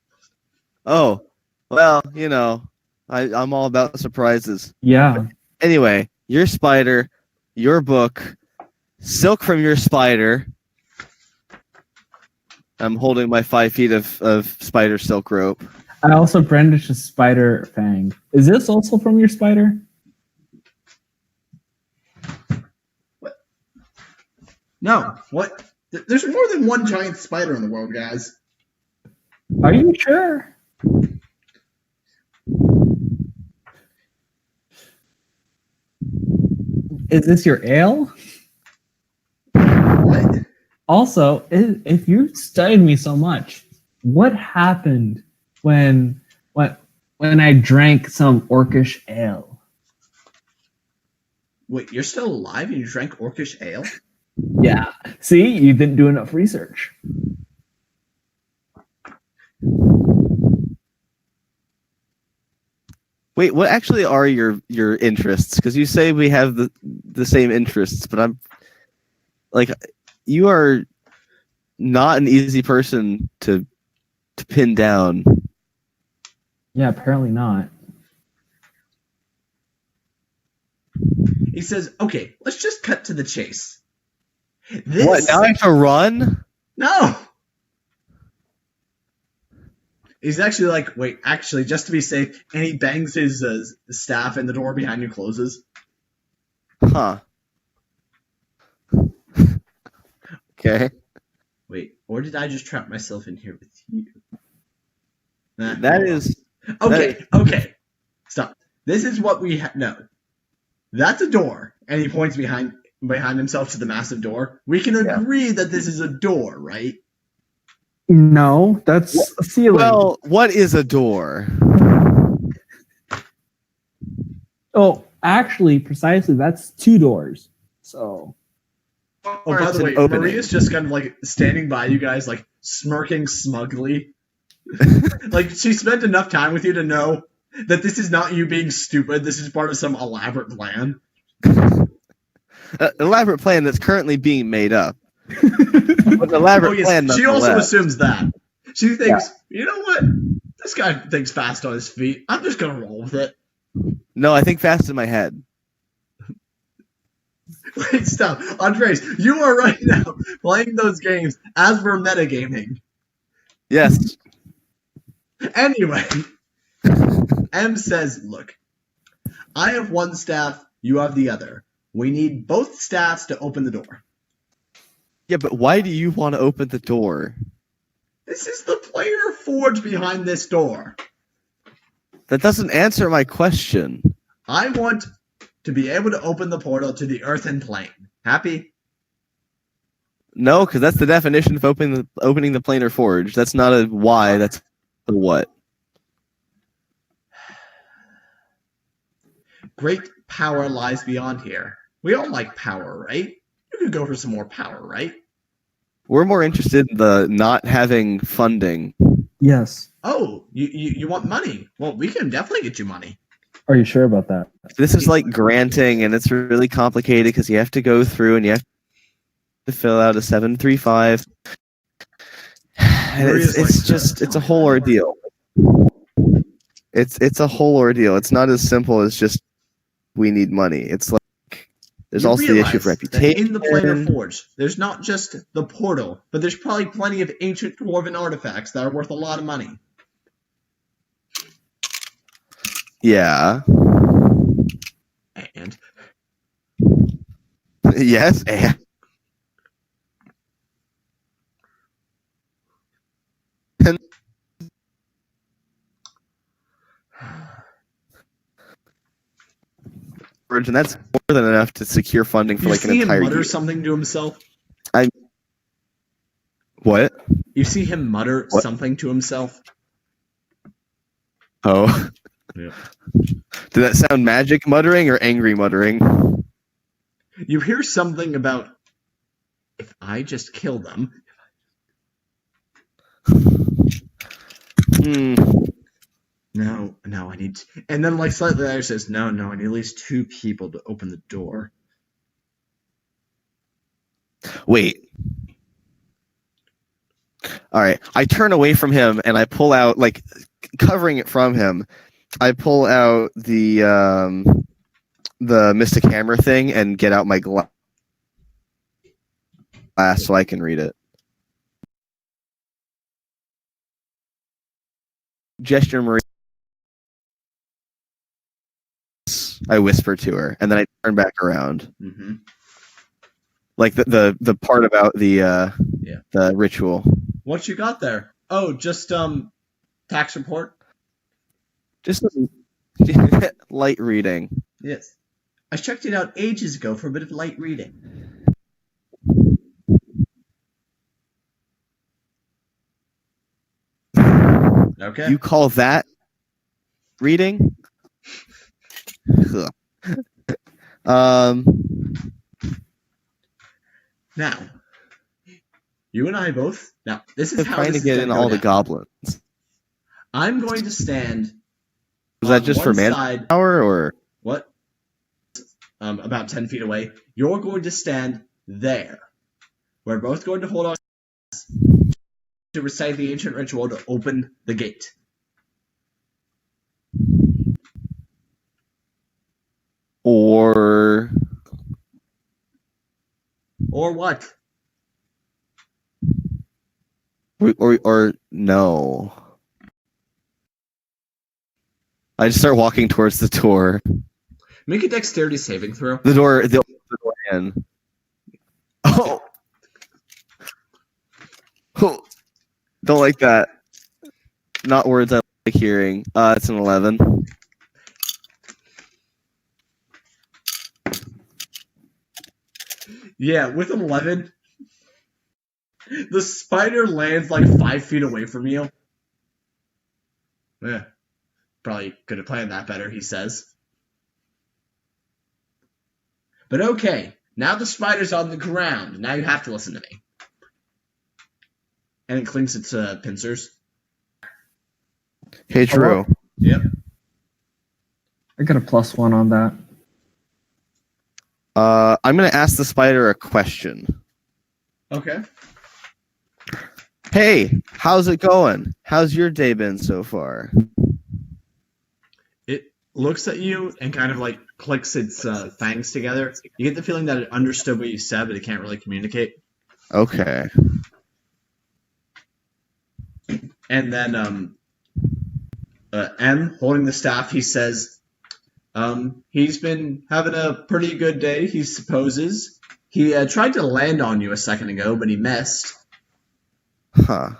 oh, well, you know, I'm all about surprises. Yeah. Anyway, your spider your book, Silk from Your Spider. I'm holding my 5 feet of spider silk rope. I also brandish a spider fang. Is this also from your spider? No, what? There's more than one giant spider in the world, guys. Are you sure? Is this your ale? What? Also, if you studied me so much, what happened when I drank some orcish ale? Wait, you're still alive and you drank orcish ale? Yeah. See, you didn't do enough research. Wait, what actually are your interests? Because you say we have the same interests, but I'm like, you are not an easy person to pin down. Yeah, apparently not. He says, okay, let's just cut to the chase. What, now I have to run? No! He's actually like, wait, actually, just to be safe, and he bangs his staff and the door behind you closes. Huh. Okay. Wait, or did I just trap myself in here with you? Nah, That is... Okay. Stop. This is what we no. That's a door, and he points behind himself to the massive door. We can agree that this is a door, right? No, that's a ceiling. Well, what is a door? Oh, actually, precisely, that's 2 doors. So, Oh, by It's the an way, opening. Maria's just kind of like standing by you guys, like smirking smugly. Like she spent enough time with you to know that this is not you being stupid. This is part of some elaborate plan. Elaborate plan that's currently being made up. But an elaborate Oh yes, plan she also nonetheless. assumes that. She thinks, you know what? This guy thinks fast on his feet. I'm just gonna roll with it. No, I think fast in my head. Wait, stop. Andres, you are right now playing those games as we're metagaming. Yes. Anyway, M says, look, I have one staff, you have the other. We need both staffs to open the door. Yeah, but why do you want to open the door? This is the Planar Forge behind this door. That doesn't answer my question. I want to be able to open the portal to the earthen plane. Happy? No, because that's the definition of opening the planar forge. That's not a why, that's a what. Great power lies beyond here. We all like power, right? You could go for some more power, right? We're more interested in the not having funding. yes. Oh, you want money? Well, we can definitely get you money. Are you sure about that? This is like granting, and it's really complicated because you have to go through and you have to fill out a 735. And Maria's like, it's a whole ordeal. It's a whole ordeal. It's not as simple as just we need money. It's like there's You also the issue of realize that reputation. in the Planar Forge, there's not just the portal, but there's probably plenty of ancient dwarven artifacts that are worth a lot of money. Yeah. And Yes. And and that's more than enough to secure funding for you like an see him entire mutter year. something to himself. What? You see him mutter What? something to himself. Oh. Yeah. Did that sound magic muttering or angry muttering? You hear something about if I just kill them. Hmm. No, I need to... And then like slightly later says, no, I need at least 2 people to open the door. Wait. All right. I turn away from him and I pull out, like, covering it from him. I pull out the the Mystic Hammer thing and get out my glass so I can read it. Gesture Marie. I whisper to her, and then I turn back around. Mm-hmm. Like the part about the ritual. What you got there? Oh, just tax report. Just light reading. Yes, I checked it out ages ago for a bit of light reading. Okay. You call that reading? Now, you and I both. Now, this is I'm how trying this to get is in gonna all go the down. goblins. I'm going to stand. Was that on just one for side. manpower or? What? About 10 feet away. You're going to stand there. We're both going to hold on to recite the ancient ritual to open the gate. Or what? or no. I just start walking towards the door. Make a dexterity saving throw. The door in. Oh. Oh. Don't like that. Not words I like hearing. It's an 11. Yeah, with an 11, the spider lands like 5 feet away from you. Yeah, probably could have planned that better, he says. But okay, now the spider's on the ground. Now you have to listen to me. And it clinks its pincers. Hey, Drew. Yep. I got a +1 on that. I'm gonna ask the spider a question. Okay. Hey, how's it going? How's your day been so far? It looks at you and kind of like clicks its fangs together. You get the feeling that it understood what you said, but it can't really communicate. Okay. And then M, holding the staff, he says, he's been having a pretty good day, he supposes. He tried to land on you a second ago, but he missed. Huh.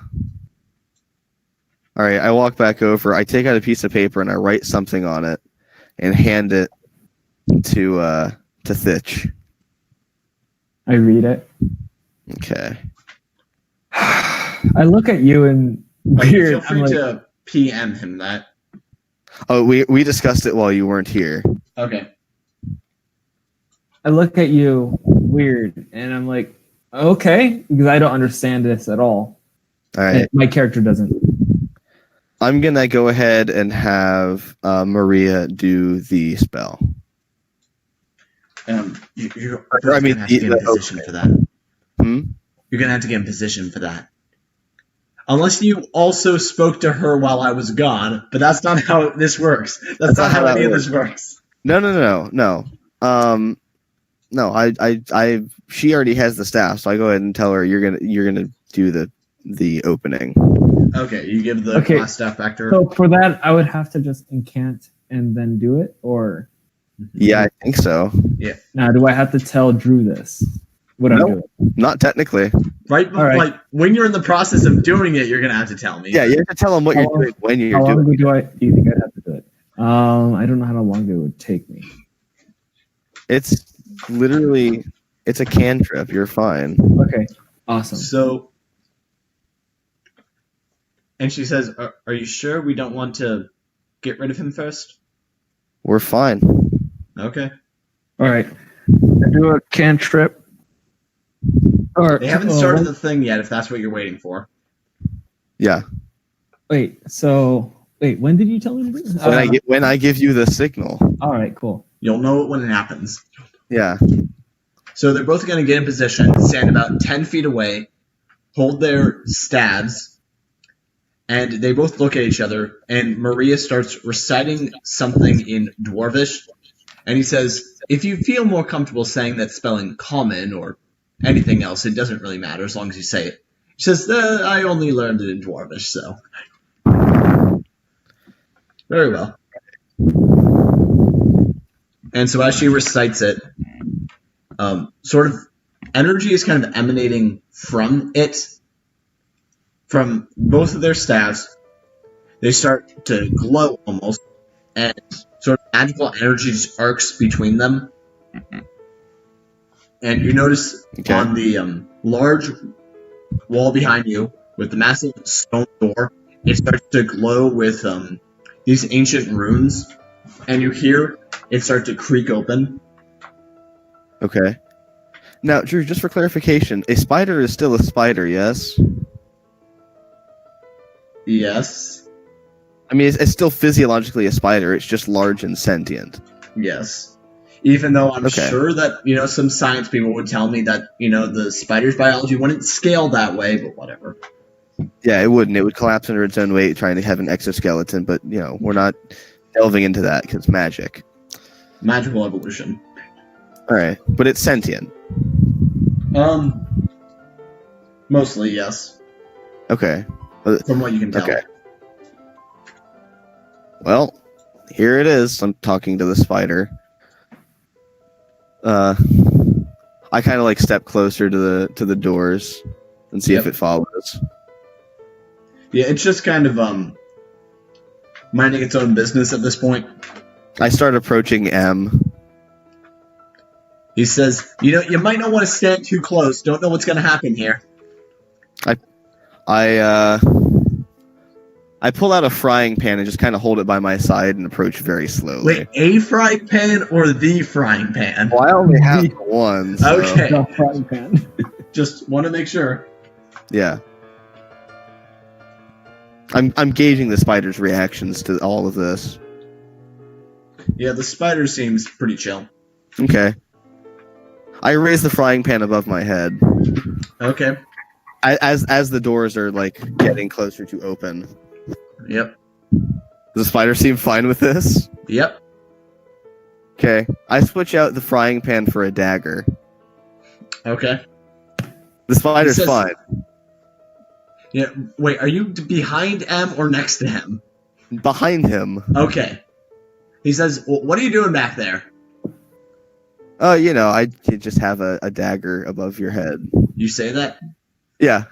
All right, I walk back over. I take out a piece of paper and I write something on it and hand it to Thitch. I read it. Okay. I look at you and weird. Feel free to PM him that. Oh, we discussed it while you weren't here. Okay. I look at you weird, and I'm like, okay, because I don't understand this at all. All right. My character doesn't. I'm gonna go ahead and have Maria do the spell. You're gonna have to get in position for that. Hmm? You're gonna have to get in position for that. Unless you also spoke to her while I was gone, but that's not how this works. That's not how any of this works. No. No, she already has the staff, so I go ahead and tell her you're gonna do the opening. Okay, you give the glass staff back to her. So for that, I would have to just incant and then do it, or Yeah, I think so. Yeah. now do I have to tell Drew this? What I'm doing? Not technically. Right, All right. like when you're in the process of doing it, you're gonna have to tell me. Yeah, you have to tell them what you're doing when you're How doing long do you think I'd have to do it? I don't know how long it would take me. It's literally, it's a cantrip. You're fine. Okay, awesome. So, and she says, "Are you sure we don't want to get rid of him first?" We're fine. Okay. All right, I do a cantrip. Or They haven't started the thing yet. If that's what you're waiting for. Yeah. Wait. When did you tell me to do this? When I give you the signal. All right, cool. You'll know it when it happens. Yeah. So they're both going to get in position, stand about 10 feet away, hold their staves, and they both look at each other, and Maria starts reciting something in Dwarvish, And he says, if you feel more comfortable saying that spell in common or anything else, it doesn't really matter as long as you say it. He says, I only learned it in Dwarvish, so. Very well. And so as she recites it, sort of energy is kind of emanating from it, from both of their staffs. They start to glow almost, and sort of magical energy just arcs between them. And you notice on the large wall behind you, with the massive stone door, it starts to glow with these ancient runes, and you hear it start to creak open. Okay. Now, Drew, just for clarification, a spider is still a spider, yes? Yes. I mean, it's still physiologically a spider. It's just large and sentient. Yes. Even though I'm Okay. sure that, some science people would tell me that, the spider's biology wouldn't scale that way, but whatever. Yeah, it wouldn't. It would collapse under its own weight trying to have an exoskeleton, but, we're not delving into that because magic. Magical evolution. All right, but it's sentient. Mostly, yes. Okay. From what you can tell. Okay. Well, here it is. I'm talking to the spider. I kind of step closer to the doors and see if it follows. Yeah, it's just kind of minding its own business at this point. I start approaching M. He says, you might not want to stand too close. Don't know what's going to happen here. I pull out a frying pan and just kind of hold it by my side and approach very slowly. Wait, a frying pan or the frying pan? Well, I only have one. So. Okay. The frying pan. Just want to make sure. Yeah. I'm gauging the spider's reactions to all of this. Yeah, the spider seems pretty chill. Okay. I raise the frying pan above my head. Okay. As the doors are getting closer to open. Yep. Does the spider seem fine with this? Yep. Okay. I switch out the frying pan for a dagger. Okay. The spider's He says- fine. Yeah. Wait, are you behind M or next to him? Behind him. Okay. He says, well, what are you doing back there? Oh, I could just have a dagger above your head. You say that? Yeah.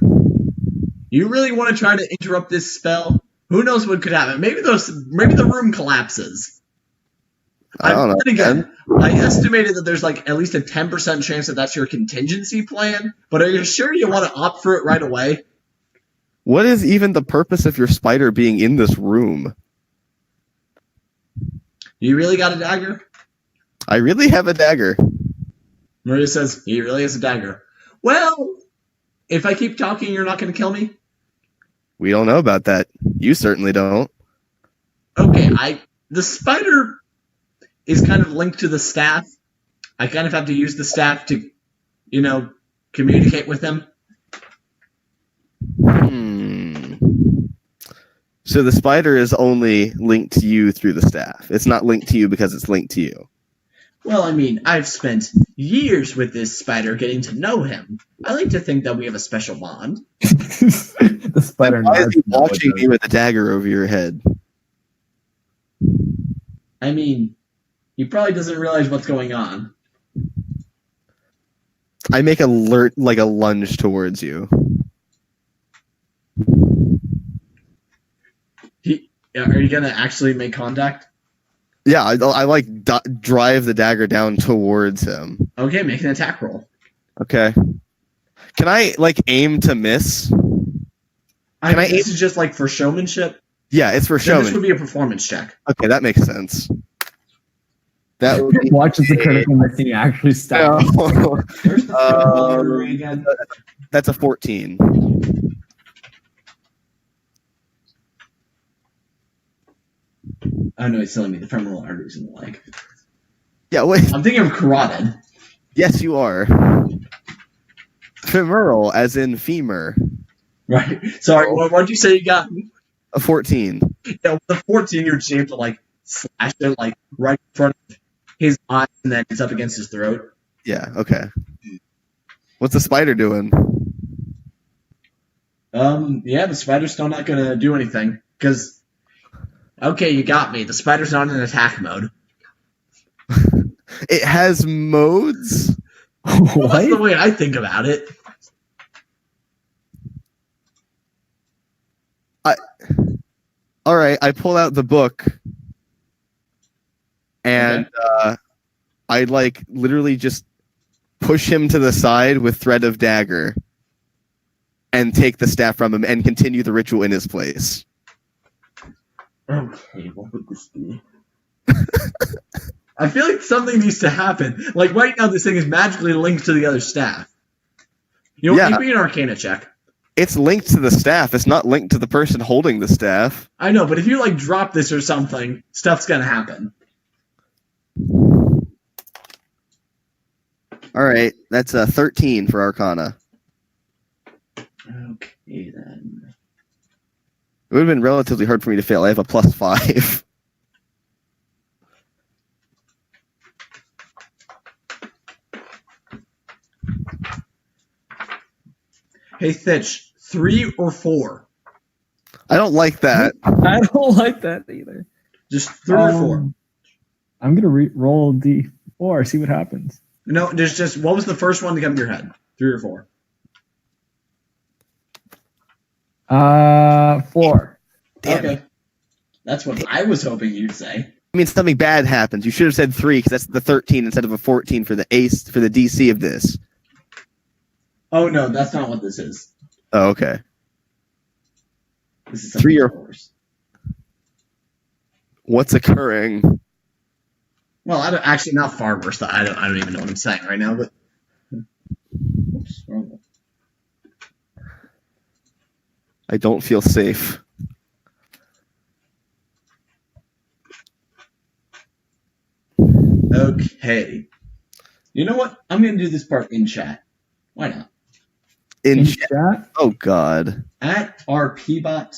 You really want to try to interrupt this spell? Who knows what could happen? Maybe the room collapses. I don't know. Then again, I estimated that there's at least a 10% chance that that's your contingency plan, but are you sure you want to opt for it right away? What is even the purpose of your spider being in this room? You really got a dagger? I really have a dagger. Maria says, he really has a dagger. Well, if I keep talking, you're not going to kill me? We don't know about that. You certainly don't. Okay, the spider is kind of linked to the staff. I kind of have to use the staff to, communicate with him. So the spider is only linked to you through the staff. It's not linked to you because it's linked to you. Well, I mean, I've spent years with this spider getting to know him. I like to think that we have a special bond. The spider. Why is he nods. watching me with a dagger over your head? I mean, he probably doesn't realize what's going on. I make a lunge towards you. Are you going to actually make contact? Yeah, I drive the dagger down towards him. Okay, make an attack roll. Okay. Can I aim to miss? This is just for showmanship. Yeah, it's for Then showmanship. this would be a performance check. Okay, that makes sense. That would be Watches the critical missing actually stop. Where's the artery again? That's a 14. Oh no, it's telling me the femoral arteries in the leg. Yeah, wait. I'm thinking of carotid. Yes, you are. Femoral, as in femur. Right. Sorry, what'd you say you got? A 14. Yeah, with the 14, you're just able to slash it right in front of his eyes and then it's up against his throat. Yeah. Okay. What's the spider doing? Yeah, the spider's still not gonna do anything because. Okay, you got me. The spider's not in attack mode. It has modes. Well, that's the What? way I think about it. All right. I pull out the book, and I like literally just push him to the side with thread of dagger, and take the staff from him and continue the ritual in his place. Okay, what would this be? I feel like something needs to happen. Like right now, this thing is magically linked to the other staff. You know, Yeah. give me an Arcana check. It's linked to the staff. It's not linked to the person holding the staff. I know, but if you like drop this or something, stuff's gonna happen. All right, that's a 13 for Arcana. Okay then. It would have been relatively hard for me to fail. I have a +5. Hey, Thitch, 3 or 4? I don't like that. I don't like that either. Just 3 or 4. I'm gonna roll D4, see what happens. No, there's just what was the first one to come to your head? 3 or 4? 4. Damn Okay. it. That's what I was hoping you'd say. I mean, something bad happens. You should have said 3 because that's the 13 instead of a 14 for the ace for the DC of this. Oh no, that's not what this is. Oh, okay. This is 3 or- something worse. What's occurring? Well, actually not far worse. I don't even know what I'm saying right now. But oops, wrong one. I don't feel safe. Okay. You know what? I'm gonna do this part in chat. Why not? In chat? Oh God. At RPBot,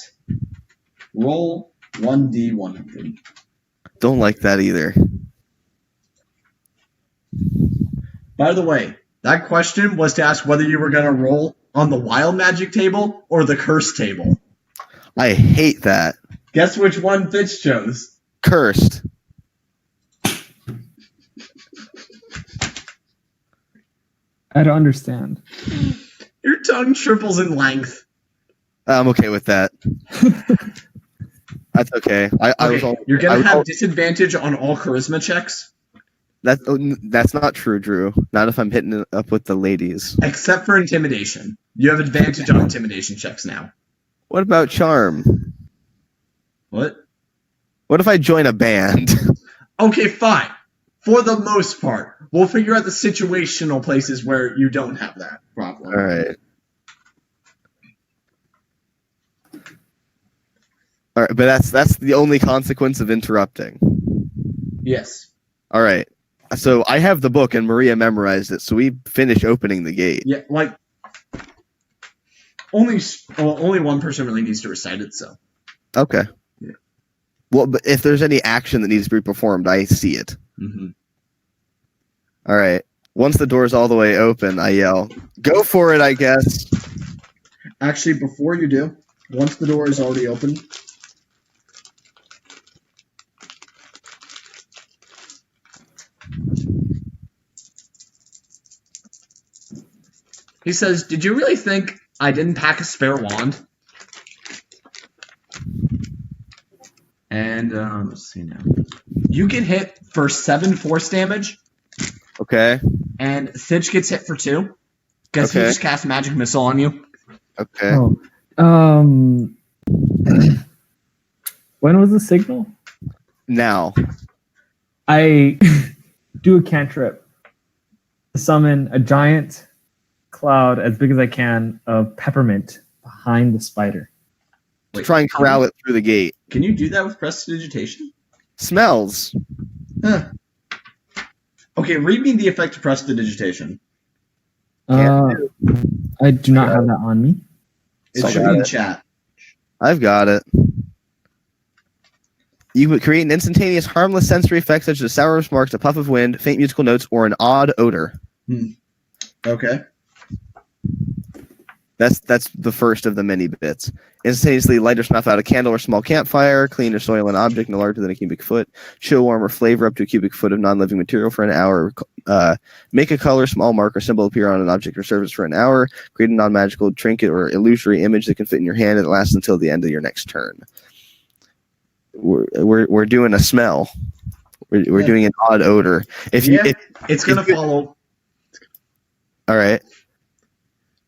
roll 1d100. Don't like that either. By the way, that question was to ask whether you were gonna roll on the wild magic table or the curse table. I hate that. Guess which one Fitch chose? Cursed. I don't understand. Your tongue triples in length. I'm okay with that. That's okay. I was all, You're I gonna was have all- disadvantage on all charisma checks, that's not true, Drew. Not if I'm hitting it up with the ladies. except for intimidation. You have advantage on intimidation checks now. What about charm? What? What if I join a band? Okay, fine. For the most part, we'll figure out the situational places where you don't have that problem. All right. All right, but that's the only consequence of interrupting. Yes. All right. So I have the book and Maria memorized it. So we finish opening the gate. Yeah, like only one person really needs to recite it. So Okay. Yeah. Well, but if there's any action that needs to be performed, I see it. mm-hmm. All right. Once the door's all the way open, I yell, "Go for it!" I guess. Actually, before you do, once the door is already open, he says, "Did you really think I didn't pack a spare wand?" And let's see now. You get hit for 7 force damage, Okay. and Thitch gets hit for 2. Because he Okay. just cast magic missile on you. Okay. Oh. When was the signal? Now. I do a cantrip to summon a giant cloud as big as I can of peppermint behind the spider. To try and corral it through the gate. Can you do that with prestidigitation? Smells. Huh. Okay, read me the effect of prestidigitation. I do not have that on me. It So should got be in it. chat. I've got it. You would create an instantaneous, harmless sensory effect such as sour marks, a puff of wind, faint musical notes, or an odd odor. Okay. That's the first of the many bits. Instantaneously light or snuff out a candle or small campfire, clean or soil an object no larger than a cubic foot, chill, warm, or flavor up to a cubic foot of non-living material for an hour, make a color, small mark, or symbol appear on an object or surface for an hour, create a non-magical trinket or illusory image that can fit in your hand and it lasts until the end of your next turn. We're doing a smell. We're doing an odd odor. It's gonna follow. All right.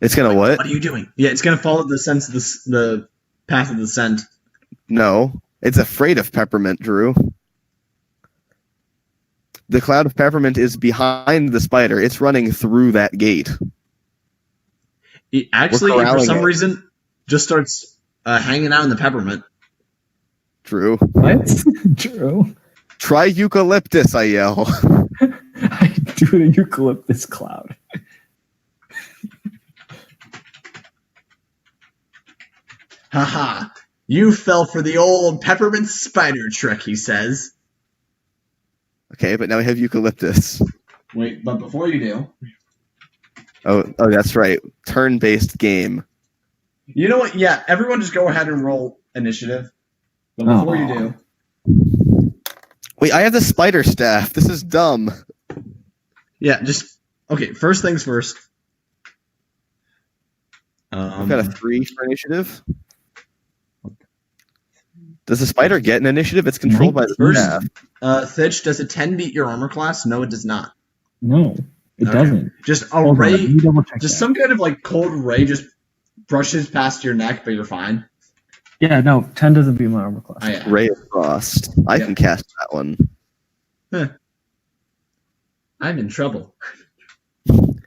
It's gonna what? What are you doing? Yeah, it's gonna follow the sense of the path of the scent. No, it's afraid of peppermint, Drew. The cloud of peppermint is behind the spider. It's running through that gate. It actually, for some reason, just starts hanging out in the peppermint. Drew. What? Drew? Try eucalyptus, I yell. I do a eucalyptus cloud. Haha, you fell for the old peppermint spider trick, he says. Okay, but now we have eucalyptus. Wait, but before you do... Oh, that's right. Turn-based game. You know what? Yeah, everyone just go ahead and roll initiative. But before you do... Wait, I have the spider staff. This is dumb. Yeah, just... Okay, first things first. I've got a 3 for initiative. Does the spider get an initiative? It's controlled by the staff. Thitch, does a 10 beat your armor class? No, it does not. No, it doesn't. Just a ray, just some kind of like cold ray just brushes past your neck, but you're fine. Yeah, no, 10 doesn't beat my armor class. Oh, yeah. Ray of Frost. I can cast that one. Huh. I'm in trouble. I'm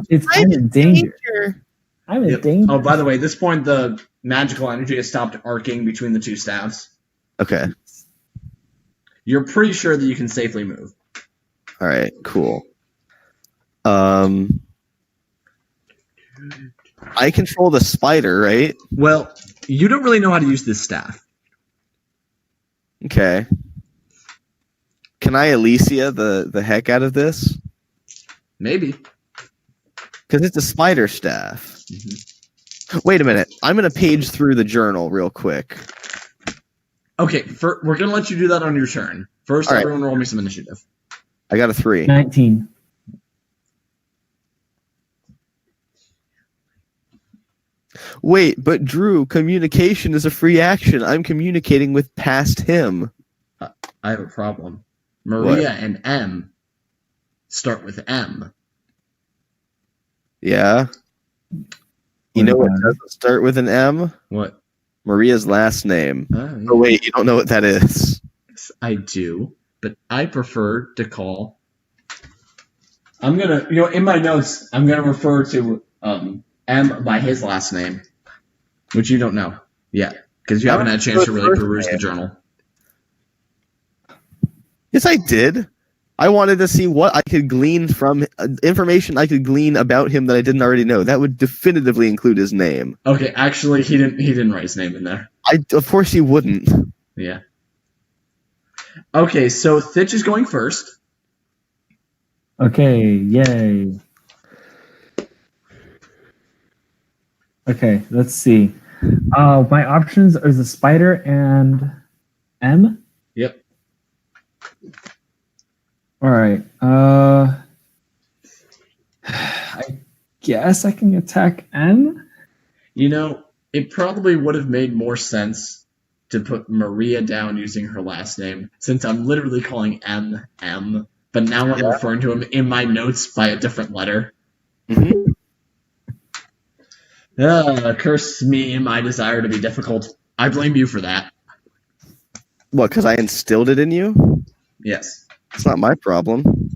in danger. I'm in danger. Oh, by the way, at this point, the magical energy has stopped arcing between the two staves. Okay. You're pretty sure that you can safely move. All right, cool. I control the spider, right? Well, you don't really know how to use this staff. Okay. Can I Alicia the heck out of this? Maybe. Because it's a spider staff. Mm-hmm. Wait a minute. I'm going to page through the journal real quick. Okay, we're going to let you do that on your turn. First, all right. Everyone roll me some initiative. I got a 3. 19. Wait, but Drew, communication is a free action. I'm communicating with past him. I have a problem. Maria and M start with M. Yeah? You know what doesn't start with an M? What? Maria's last name. Yeah. Oh, wait, you don't know what that is. Yes, I do, but I prefer to call... I'm going to, in my notes, I'm going to refer to M by his last name, which you don't know yet, because you haven't had a chance to really peruse the journal. Yes, I did. I wanted to see what I could glean from information I could glean about him that I didn't already know. That would definitively include his name. Okay, actually, he didn't write his name in there. Of course he wouldn't. Yeah. Okay, so Thitch is going first. Okay, yay. Okay, let's see. My options are the spider and M. Yep. All right. I guess I can attack M. It probably would have made more sense to put Maria down using her last name, since I'm literally calling M, but now I'm referring to him in my notes by a different letter. Mm-hmm. Curse me and my desire to be difficult. I blame you for that. What, because I instilled it in you? Yes. It's not my problem.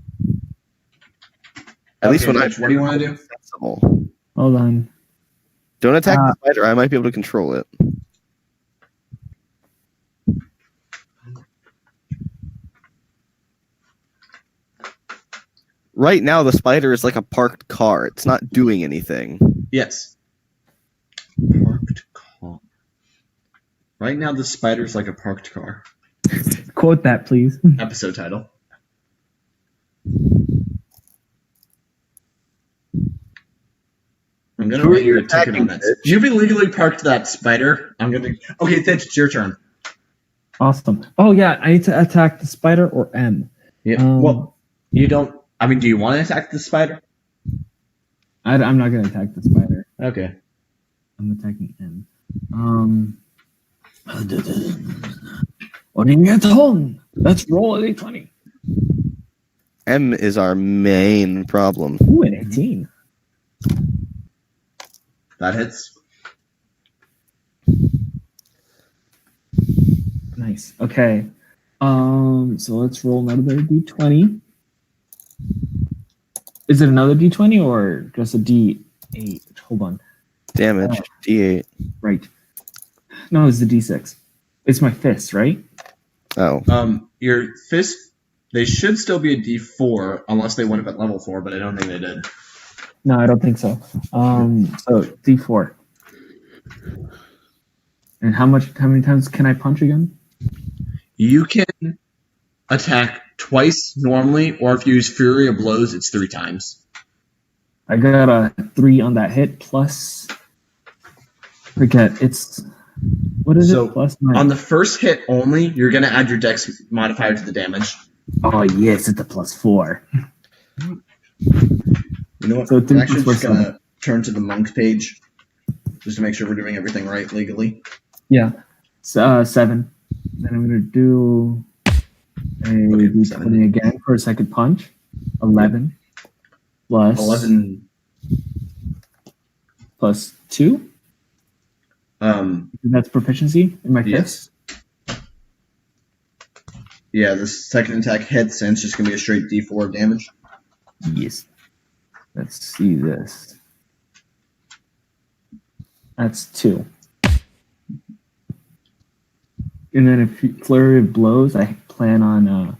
At least when Mitch, what do you want to do? Sensible. Hold on. Don't attack the spider. I might be able to control it. Right now, the spider is like a parked car. It's not doing anything. Yes. Parked car. Right now, the spider's like a parked car. Quote that, please. Episode title. I'm gonna Who are write you you a ticket on attacking, that. Fitch? You've illegally parked that spider. Okay, Fitch, it's your turn. Awesome. Oh yeah, I need to attack the spider or M. Yeah. Well, you don't. I mean, do you want to attack the spider? I'm not gonna attack the spider. Okay. I'm attacking M. What do you get on? Let's roll a d20. M is our main problem. Ooh, an 18. That hits. Nice. Okay. So let's roll another d20. Is it another d20 or just a d8? Hold on. Damage, D8. Right. No, it's the d6. It's my fist, right? Oh, Your fist. They should still be a D4 unless they went up at level 4, but I don't think they did. No, I don't think so. So d4. And how many times can I punch again? You can attack twice normally, or if you use Fury of Blows, it's 3 times. I got a 3 on that hit plus. Forget it's. What is So, it? Plus 9. On the first hit only, you're going to add your Dex modifier to the damage. Oh yes, it's a plus 4. You know what? So I'm 3 actually plus just going 7. to turn to the monk page just to make sure we're doing everything right legally. Yeah. 7. Then I'm gonna do a d20 7. again for a second punch. 11 plus 11. plus 2. That's proficiency in my fist. Yes. Yeah, the second attack hits, and it's just going to be a straight D4 of damage. Yes. Let's see this. That's 2. And then a flurry of blows. I plan on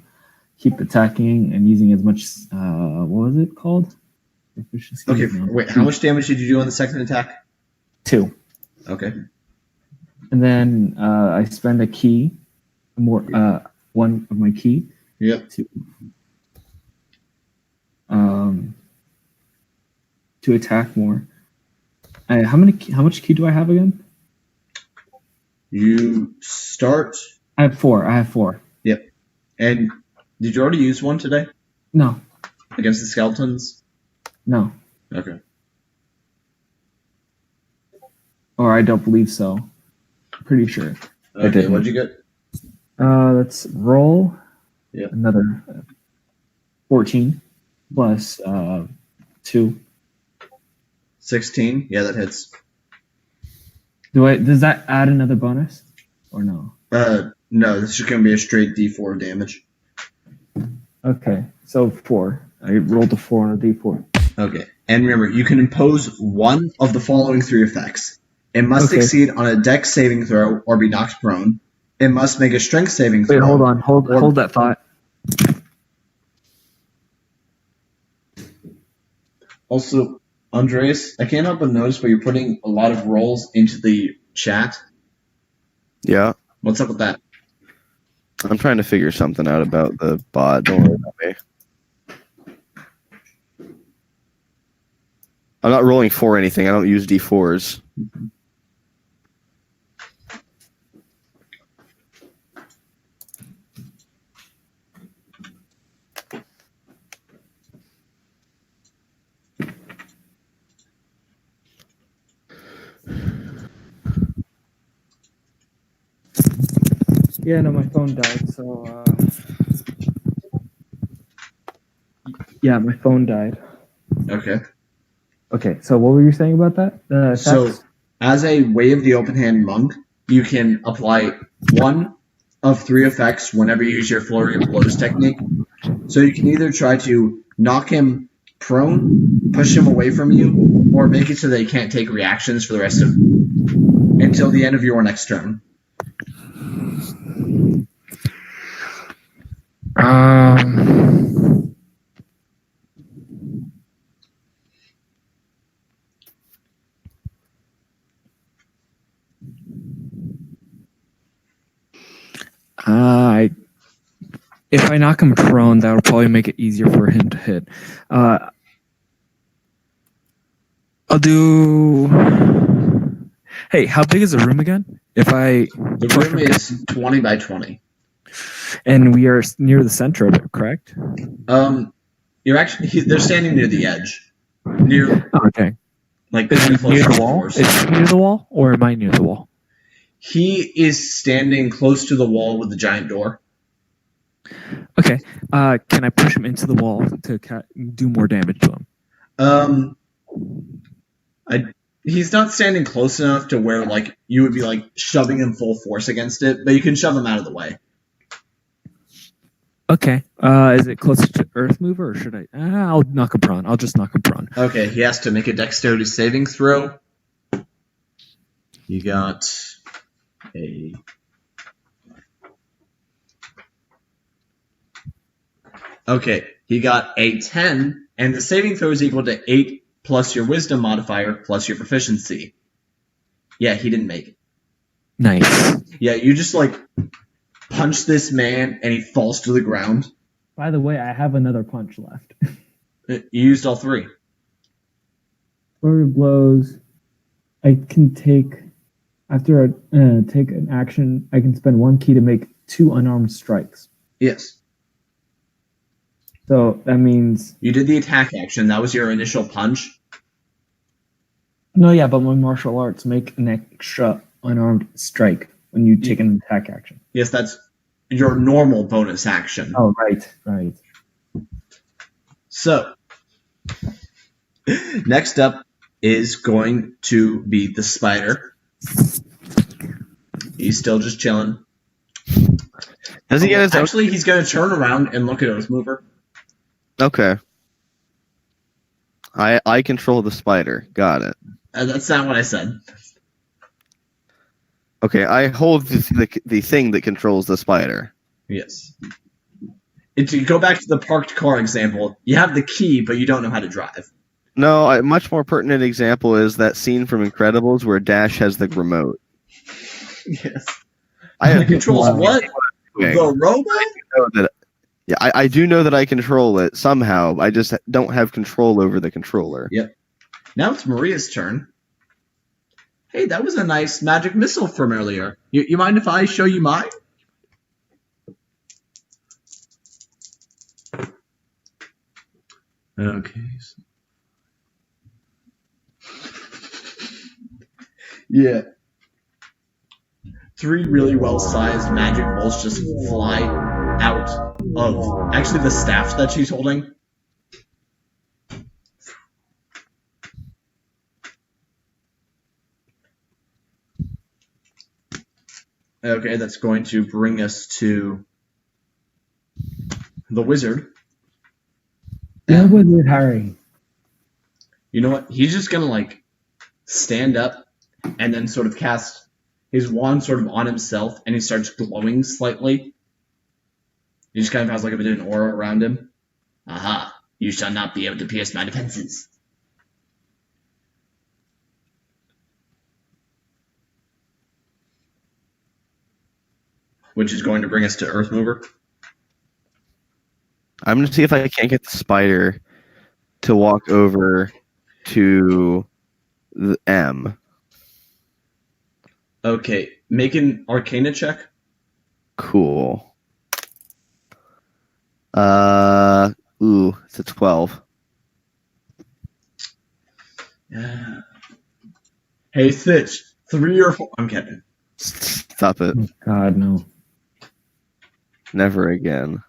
keep attacking and using as much. What was it called? Efficiency. Okay, wait, how much damage did you do on the second attack? 2. Okay. And then I spend a key, one of my key. Yep. To attack more. How much key do I have again? You start. I have 4. Yep. And did you already use one today No. against the skeletons? No. Okay. Or I don't believe so. Pretty sure. Okay, what'd you get? Let's roll. Yep. Another 14 plus 2. 16. Yeah, that hits. Does that add another bonus or no? No, this is going to be a straight D4 damage. Okay, so 4. I rolled a 4 on a d4. Okay. And remember, you can impose one of the following 3 effects. It must succeed on a Dex saving throw or be knocked prone. It must make a Strength saving throw. Wait, hold on. Hold that thought. Also, Andreas, I can't help but notice, but you're putting a lot of rolls into the chat. yeah. What's up with that? I'm trying to figure something out about the bot. Don't worry about me. I'm not rolling for anything. I don't use D4s. Yeah, no, my phone died, so yeah, my phone died. Okay. Okay, so what were you saying about that? So, as a Way of the Open Hand monk, you can apply one of 3 effects whenever you use your Flurry of Blows technique. So you can either try to knock him prone, push him away from you, or make it so that he can't take reactions for the rest of until the end of your next turn. I if I knock him prone, that'll probably make it easier for him to hit. I'll do. Hey, how big is the room again? The room is 20 by 20. And we are near the center of it, correct? They're standing near the edge, near Oh, okay. like Is kinda it close near to the the wall? doors. Is he near the wall, or am I near the wall? He is standing close to the wall with the giant door. Okay. Can I push him into the wall to do more damage to him? He's not standing close enough to where like you would be like shoving him full force against it, but you can shove him out of the way. Okay. Is it closer to Earth Mover, or should I? I'll knock him prone. I'll just knock him prone. Okay, he has to make a dexterity saving throw. You got a. Okay, he got a 10, and the saving throw is equal to 8 plus your wisdom modifier plus your proficiency. Yeah, he didn't make it. Nice. Yeah, you just like punch this man and he falls to the ground. By the way, I have another punch left. You used all 3. Flurry of blows. I can take after I take an action. I can spend 1 key to make 2 unarmed strikes. Yes. So that means You did the attack action. That was your initial punch. no, yeah, but my martial arts make an extra unarmed strike when you take an attack action. Yes, that's your normal bonus action. Oh, right. So, next up is going to be the spider. He's still just chilling. Does he get his own? Actually, he's going to turn around and look at Oathmover. Okay. I control the spider. Got it. That's not what I said. Okay, I hold the thing that controls the spider. Yes. To go back to the parked car example, you have the key, but you don't know how to drive. No, a much more pertinent example is that scene from Incredibles where Dash has the remote. Yes. I Controls what? doing. The robot? know that. Yeah, I do know that I control it somehow. I just don't have control over the controller. Yep. Now it's Maria's turn. Hey, that was a nice magic missile from earlier. You mind if I show you mine? Okay. Yeah. 3 really well-sized magic bolts just fly out of actually the staff that she's holding. Okay, that's going to bring us to the wizard. Yeah, Wizard Harry. You know what? He's just gonna like stand up and then sort of cast his wand sort of on himself, and he starts glowing slightly. He just kind of has like a bit of an aura around him. Aha! You shall not be able to pierce my defenses. Which is going to bring us to Earthmover. I'm going to see if I can't get the spider to walk over to the M. Okay, make an Arcana check. Cool. It's a 12. Hey, Stitch, 3 or 4. I'm kidding. Stop it. God, no. Never again.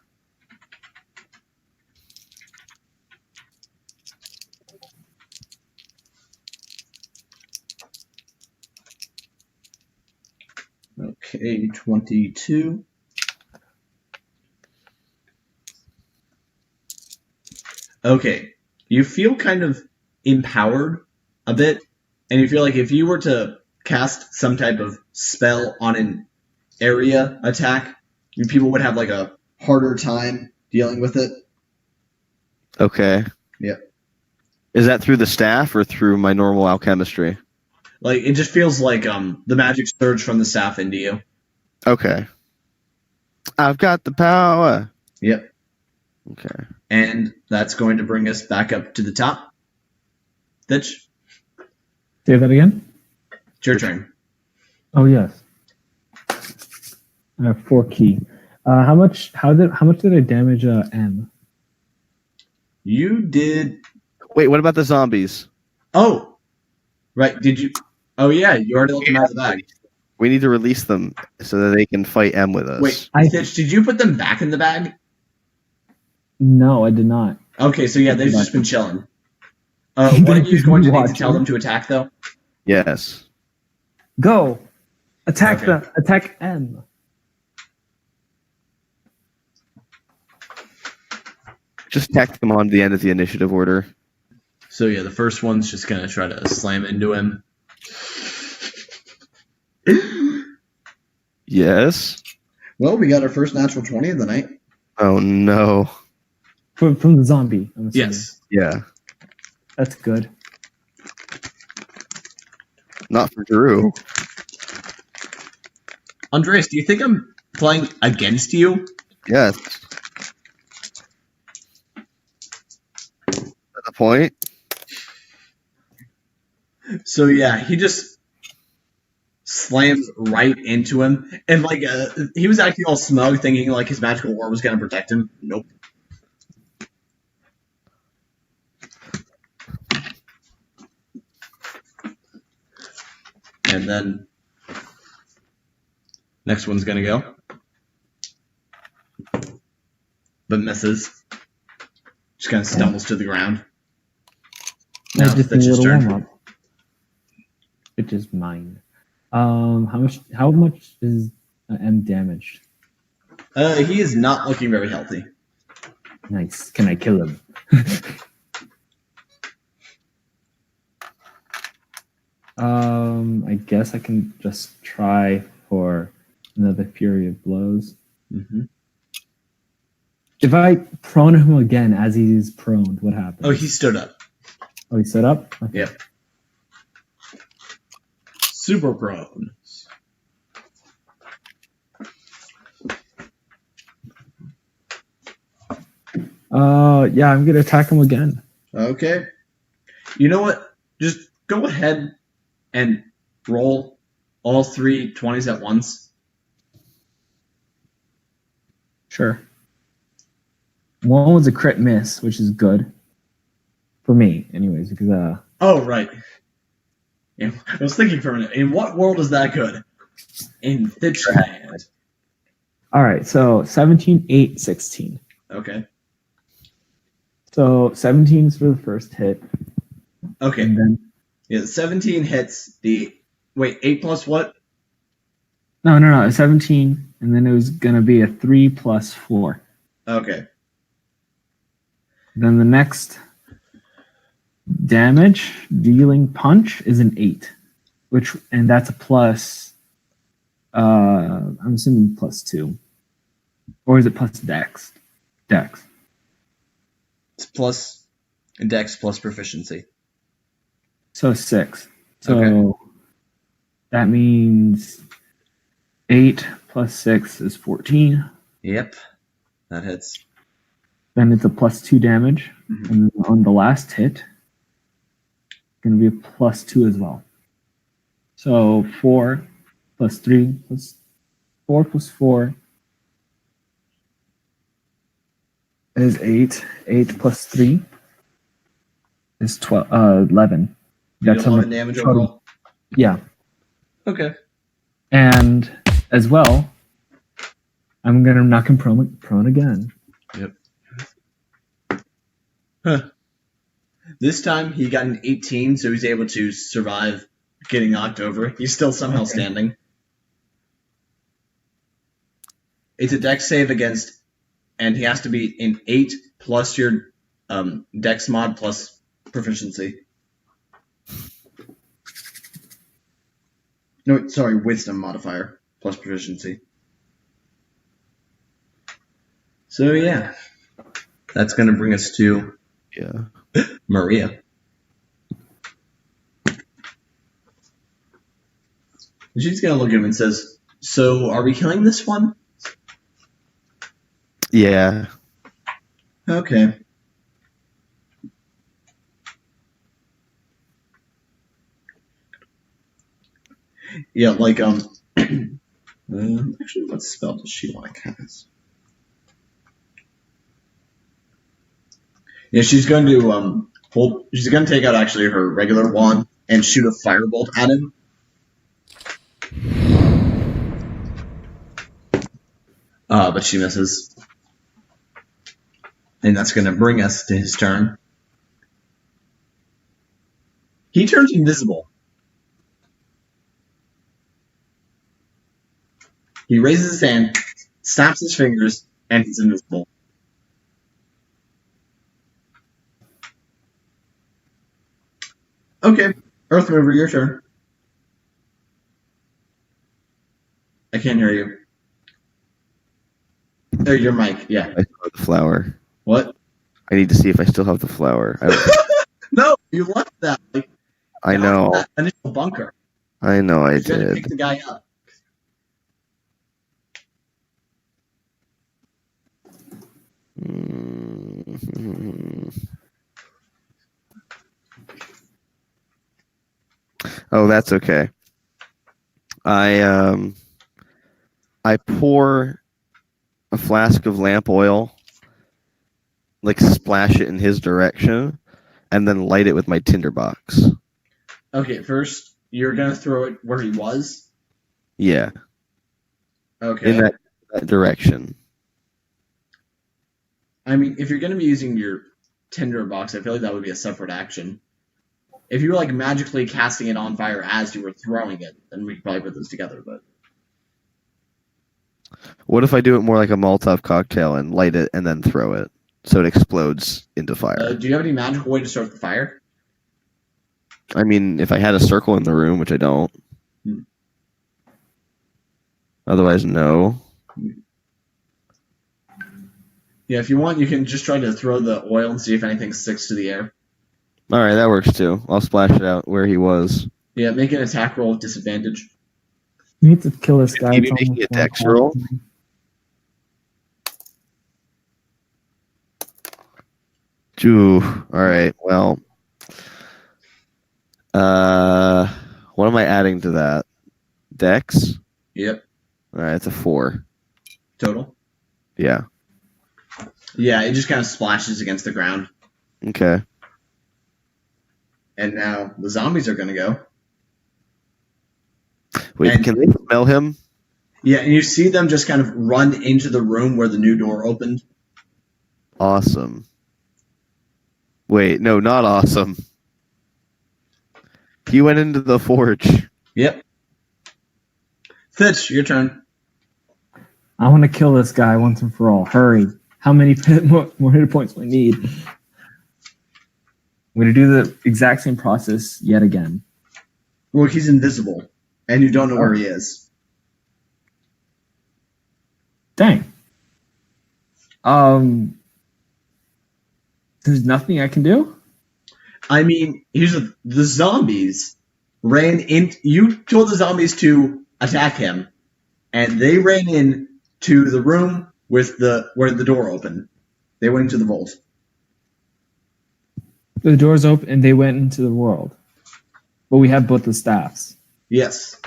Okay, 22. Okay, you feel kind of empowered a bit, and you feel like if you were to cast some type of spell on an area attack, people would have like a harder time dealing with it. Okay. Yeah. Is that through the staff or through my normal alchemistry? Like, it just feels like the magic surge from the staff into you. Okay. I've got the power. Yep. Okay. And that's going to bring us back up to the top. Ditch, Say that again. it's your turn. Oh yes. I have 4 key. How much did I damage M? You did. Wait, what about the zombies? Oh, right. Did you? Oh yeah, you already let them out of the bag. We need to release them so that they can fight M with us. Wait, I- Ditch, did you put them back in the bag? No, I did not. Okay, so yeah, they've just been chilling. One of you is going to need to tell them to attack, though. Yes. Go. Attack Okay. attack M. Just tack them on to the end of the initiative order. So yeah, the first one's just gonna try to slam into him. Yes. Well, we got our first natural 20 of the night. Oh no. From the zombie. I'm assuming. Yes. Yeah. That's good. Not for Drew. Andreas, do you think I'm playing against you? Yes. At the point. So yeah, he just slams right into him, and like he was acting all smug, thinking like his magical orb was gonna protect him. Nope. And then next one's gonna go, but misses. Just kind of stumbles to the ground. I Now just it's need a Fitch's little turn. warm up. Which is mine. How much is M damaged? He is not looking very healthy. Nice. Can I kill him? I guess I can just try for another Fury of Blows. Mm-hmm. If I prone him again as he's prone, what happens? Oh, he stood up. Oh, he stood up? Okay. Yep. Super prone. Yeah, I'm gonna attack him again. Okay. You know what? Just go ahead and roll all 3 20s at once. Sure. One was a crit miss, which is good. For me, anyways, because Oh, right. Yeah, I was thinking for a minute, in what world is that good? In Fitch's hand. alright, so 17, 8, 16. Okay. So 17 is for the first hit. Okay. And then Yeah, 17 hits the... Wait, 8 plus what? no, 17, and then it was gonna be a 3 plus 4. Okay. Then the next damage dealing punch is an 8, and that's a plus. I'm assuming plus 2, or is it plus Dex? Dex. It's plus Dex plus proficiency. So 6. So Okay. that means 8 plus 6 is 14. Yep. That hits. Then it's a plus 2 damage, Mhm. and on the last hit, going to be a plus 2 as well. So 4 plus 3 plus 4 plus 4 is 8. 8 plus 3 is 11. You That's don't how want much the damage total- overall? Yeah. Okay. And as well, I'm going to knock him prone again. Yep. Huh. This time he got an 18, so he's able to survive getting knocked over. He's still somehow Okay. standing. It's a dex save against, and he has to be in 8 plus your dex mod plus proficiency. No, sorry, wisdom modifier plus proficiency. So yeah, that's going to bring us to Yeah. Maria. She's going to look at him and says, so are we killing this one? Yeah. Okay. Yeah, like actually, what spell does she want to cast? Yeah, she's going to she's going to take out actually her regular wand and shoot a firebolt at him. But she misses. And that's going to bring us to his turn. He turns invisible. He raises his hand, snaps his fingers, and he's invisible. Okay, Earth Mover, your turn. I can't hear you. Oh, your mic, yeah. I still have the flower. What? I need to see if I still have the flower. I don't think No, you left that. Like, I down know. that initial bunker. I know I You gotta did. pick the guy up. Mhm. Oh, that's okay. I pour a flask of lamp oil, like splash it in his direction, and then light it with my tinderbox. Okay, first, you're gonna throw it where he was. Yeah, Okay. in that direction. I mean, if you're gonna be using your tinder box, I feel like that would be a separate action. If you were like magically casting it on fire as you were throwing it, then we could probably put those together. But What if I do it more like a Molotov cocktail and light it and then throw it so it explodes into fire? do you have any magical way to start the fire? I mean, if I had a circle in the room, which I don't. Hmm. Otherwise, no. Yeah, if you want, you can just try to throw the oil and see if anything sticks to the air. All right, that works too. I'll splash it out where he was. Yeah, make an attack roll with disadvantage. You need to kill this guy. Maybe It's making almost a dex one roll? o'clock. Ooh, all right. Well, what am I adding to that? Dex? Yep, All right, it's a 4. total. Yeah. Yeah, it just kind of splashes against the ground. Okay. And now the zombies are gonna go. Wait, And- can they smell him? Yeah, and you see them just kind of run into the room where the new door opened. Awesome. Wait, no, not awesome. He went into the forge. Yep. Fitch, your turn. I want to kill this guy once and for all. Hurry. How many more hit points do I need? I'm going to do the exact same process yet again. Well, he's invisible, and you don't know where he is. Dang. There's nothing I can do? I mean, the zombies ran in. You told the zombies to attack him, and they ran in to the room with where the door opened. They went into the vault. The doors open and they went into the world. But we have both the staffs. Yes,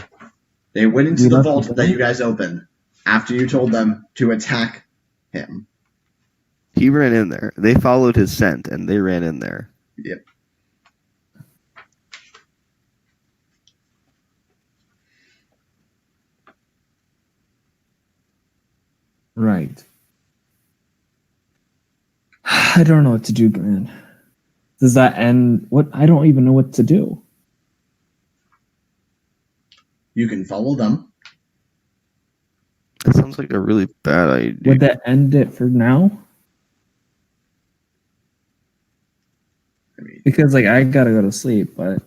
they went into We the left vault the that you guys opened after you told them to attack him. He ran in there. They followed his scent, and they ran in there. Yep. Right. I don't know what to do, man. Does that end? What? I don't even know what to do. You can follow them. That sounds like a really bad idea. Would that end it for now? I mean, Because like I gotta go to sleep, but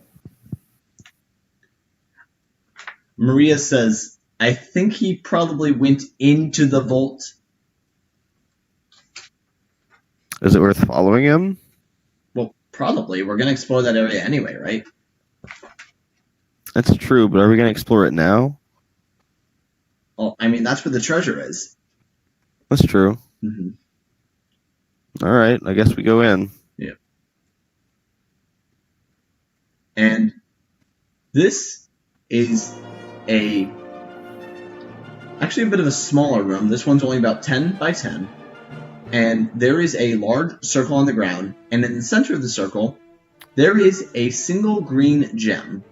Maria says, I think he probably went into the vault. Is it worth following him? Well, probably. We're going to explore that area anyway, right? That's true, but are we going to explore it now? Well, I mean, that's where the treasure is. That's true. Hmm. All right, I guess we go in. And this is actually a bit of a smaller room. This one's only about 10 by 10. And there is a large circle on the ground, and in the center of the circle, there is a single green gem.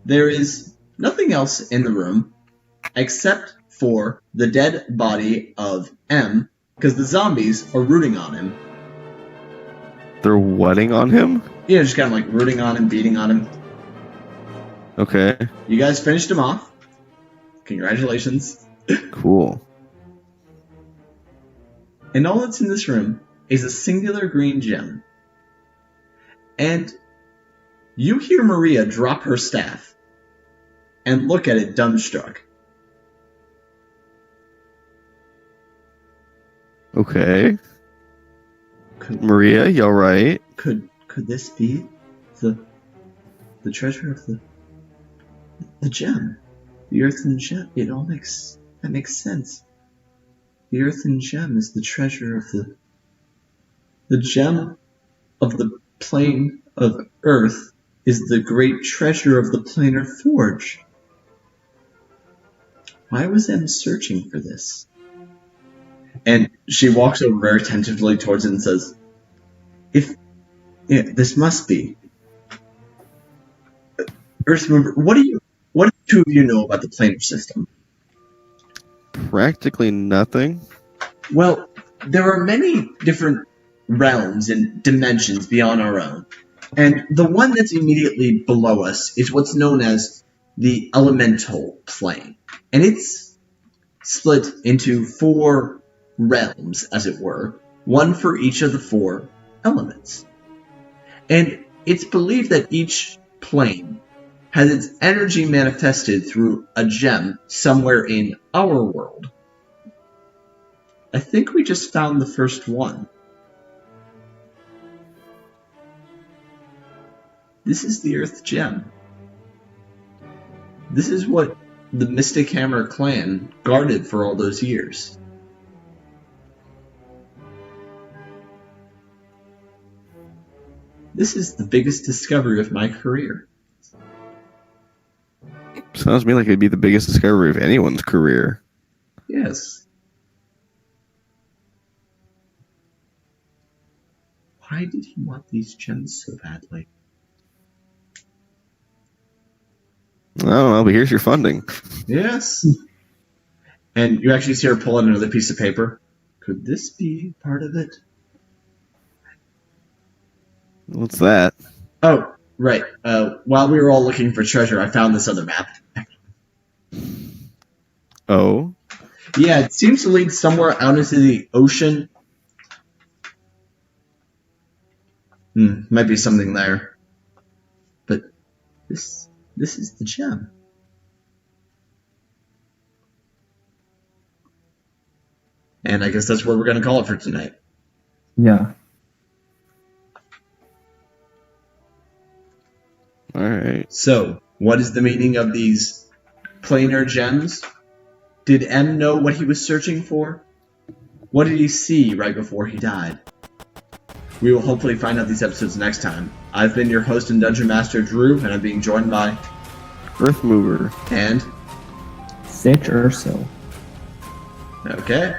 There is nothing else in the room except for the dead body of M, because the zombies are rooting on him. They're whatting on him? Yeah, just kind of like rooting on him, beating on him. Okay, You guys finished him off. Congratulations. cool. And all that's in this room is a singular green gem. And you hear Maria drop her staff and look at it dumbstruck. Okay. Could Maria, you all right? this be the treasure of the gem? The earthen gem. That makes sense. The earthen gem is the treasure of the gem of the plane of earth is the great treasure of the Planar Forge. Why was M searching for this? And she walks over very tentatively towards it and says, this must be. Earthmover, what do the two of you know about the planar system? Practically nothing. Well, there are many different realms and dimensions beyond our own. And the one that's immediately below us is what's known as the elemental plane. And it's split into 4 realms, as it were, one for each of the 4 elements. And it's believed that each plane has its energy manifested through a gem somewhere in our world. I think we just found the first one. This is the Earth Gem. This is what the Mystic Hammer clan guarded for all those years. This is the biggest discovery of my career. Sounds to me like it'd be the biggest discovery of anyone's career. Yes. Why did he want these gems so badly? I don't know, but here's your funding. Yes. And you actually see her pull out another piece of paper. Could this be part of it? What's that? Oh, right. While we were all looking for treasure, I found this other map. Oh? Yeah, it seems to lead somewhere out into the ocean. Might be something there. But this is the gem. And I guess that's what we're going to call it for tonight. Yeah. Alright. So, what is the meaning of these planar gems? Did M know what he was searching for? What did he see right before he died? We will hopefully find out these episodes next time. I've been your host and Dungeon Master, Drew, and I'm being joined by... Earthmover. And... Sitch Urso. Okay.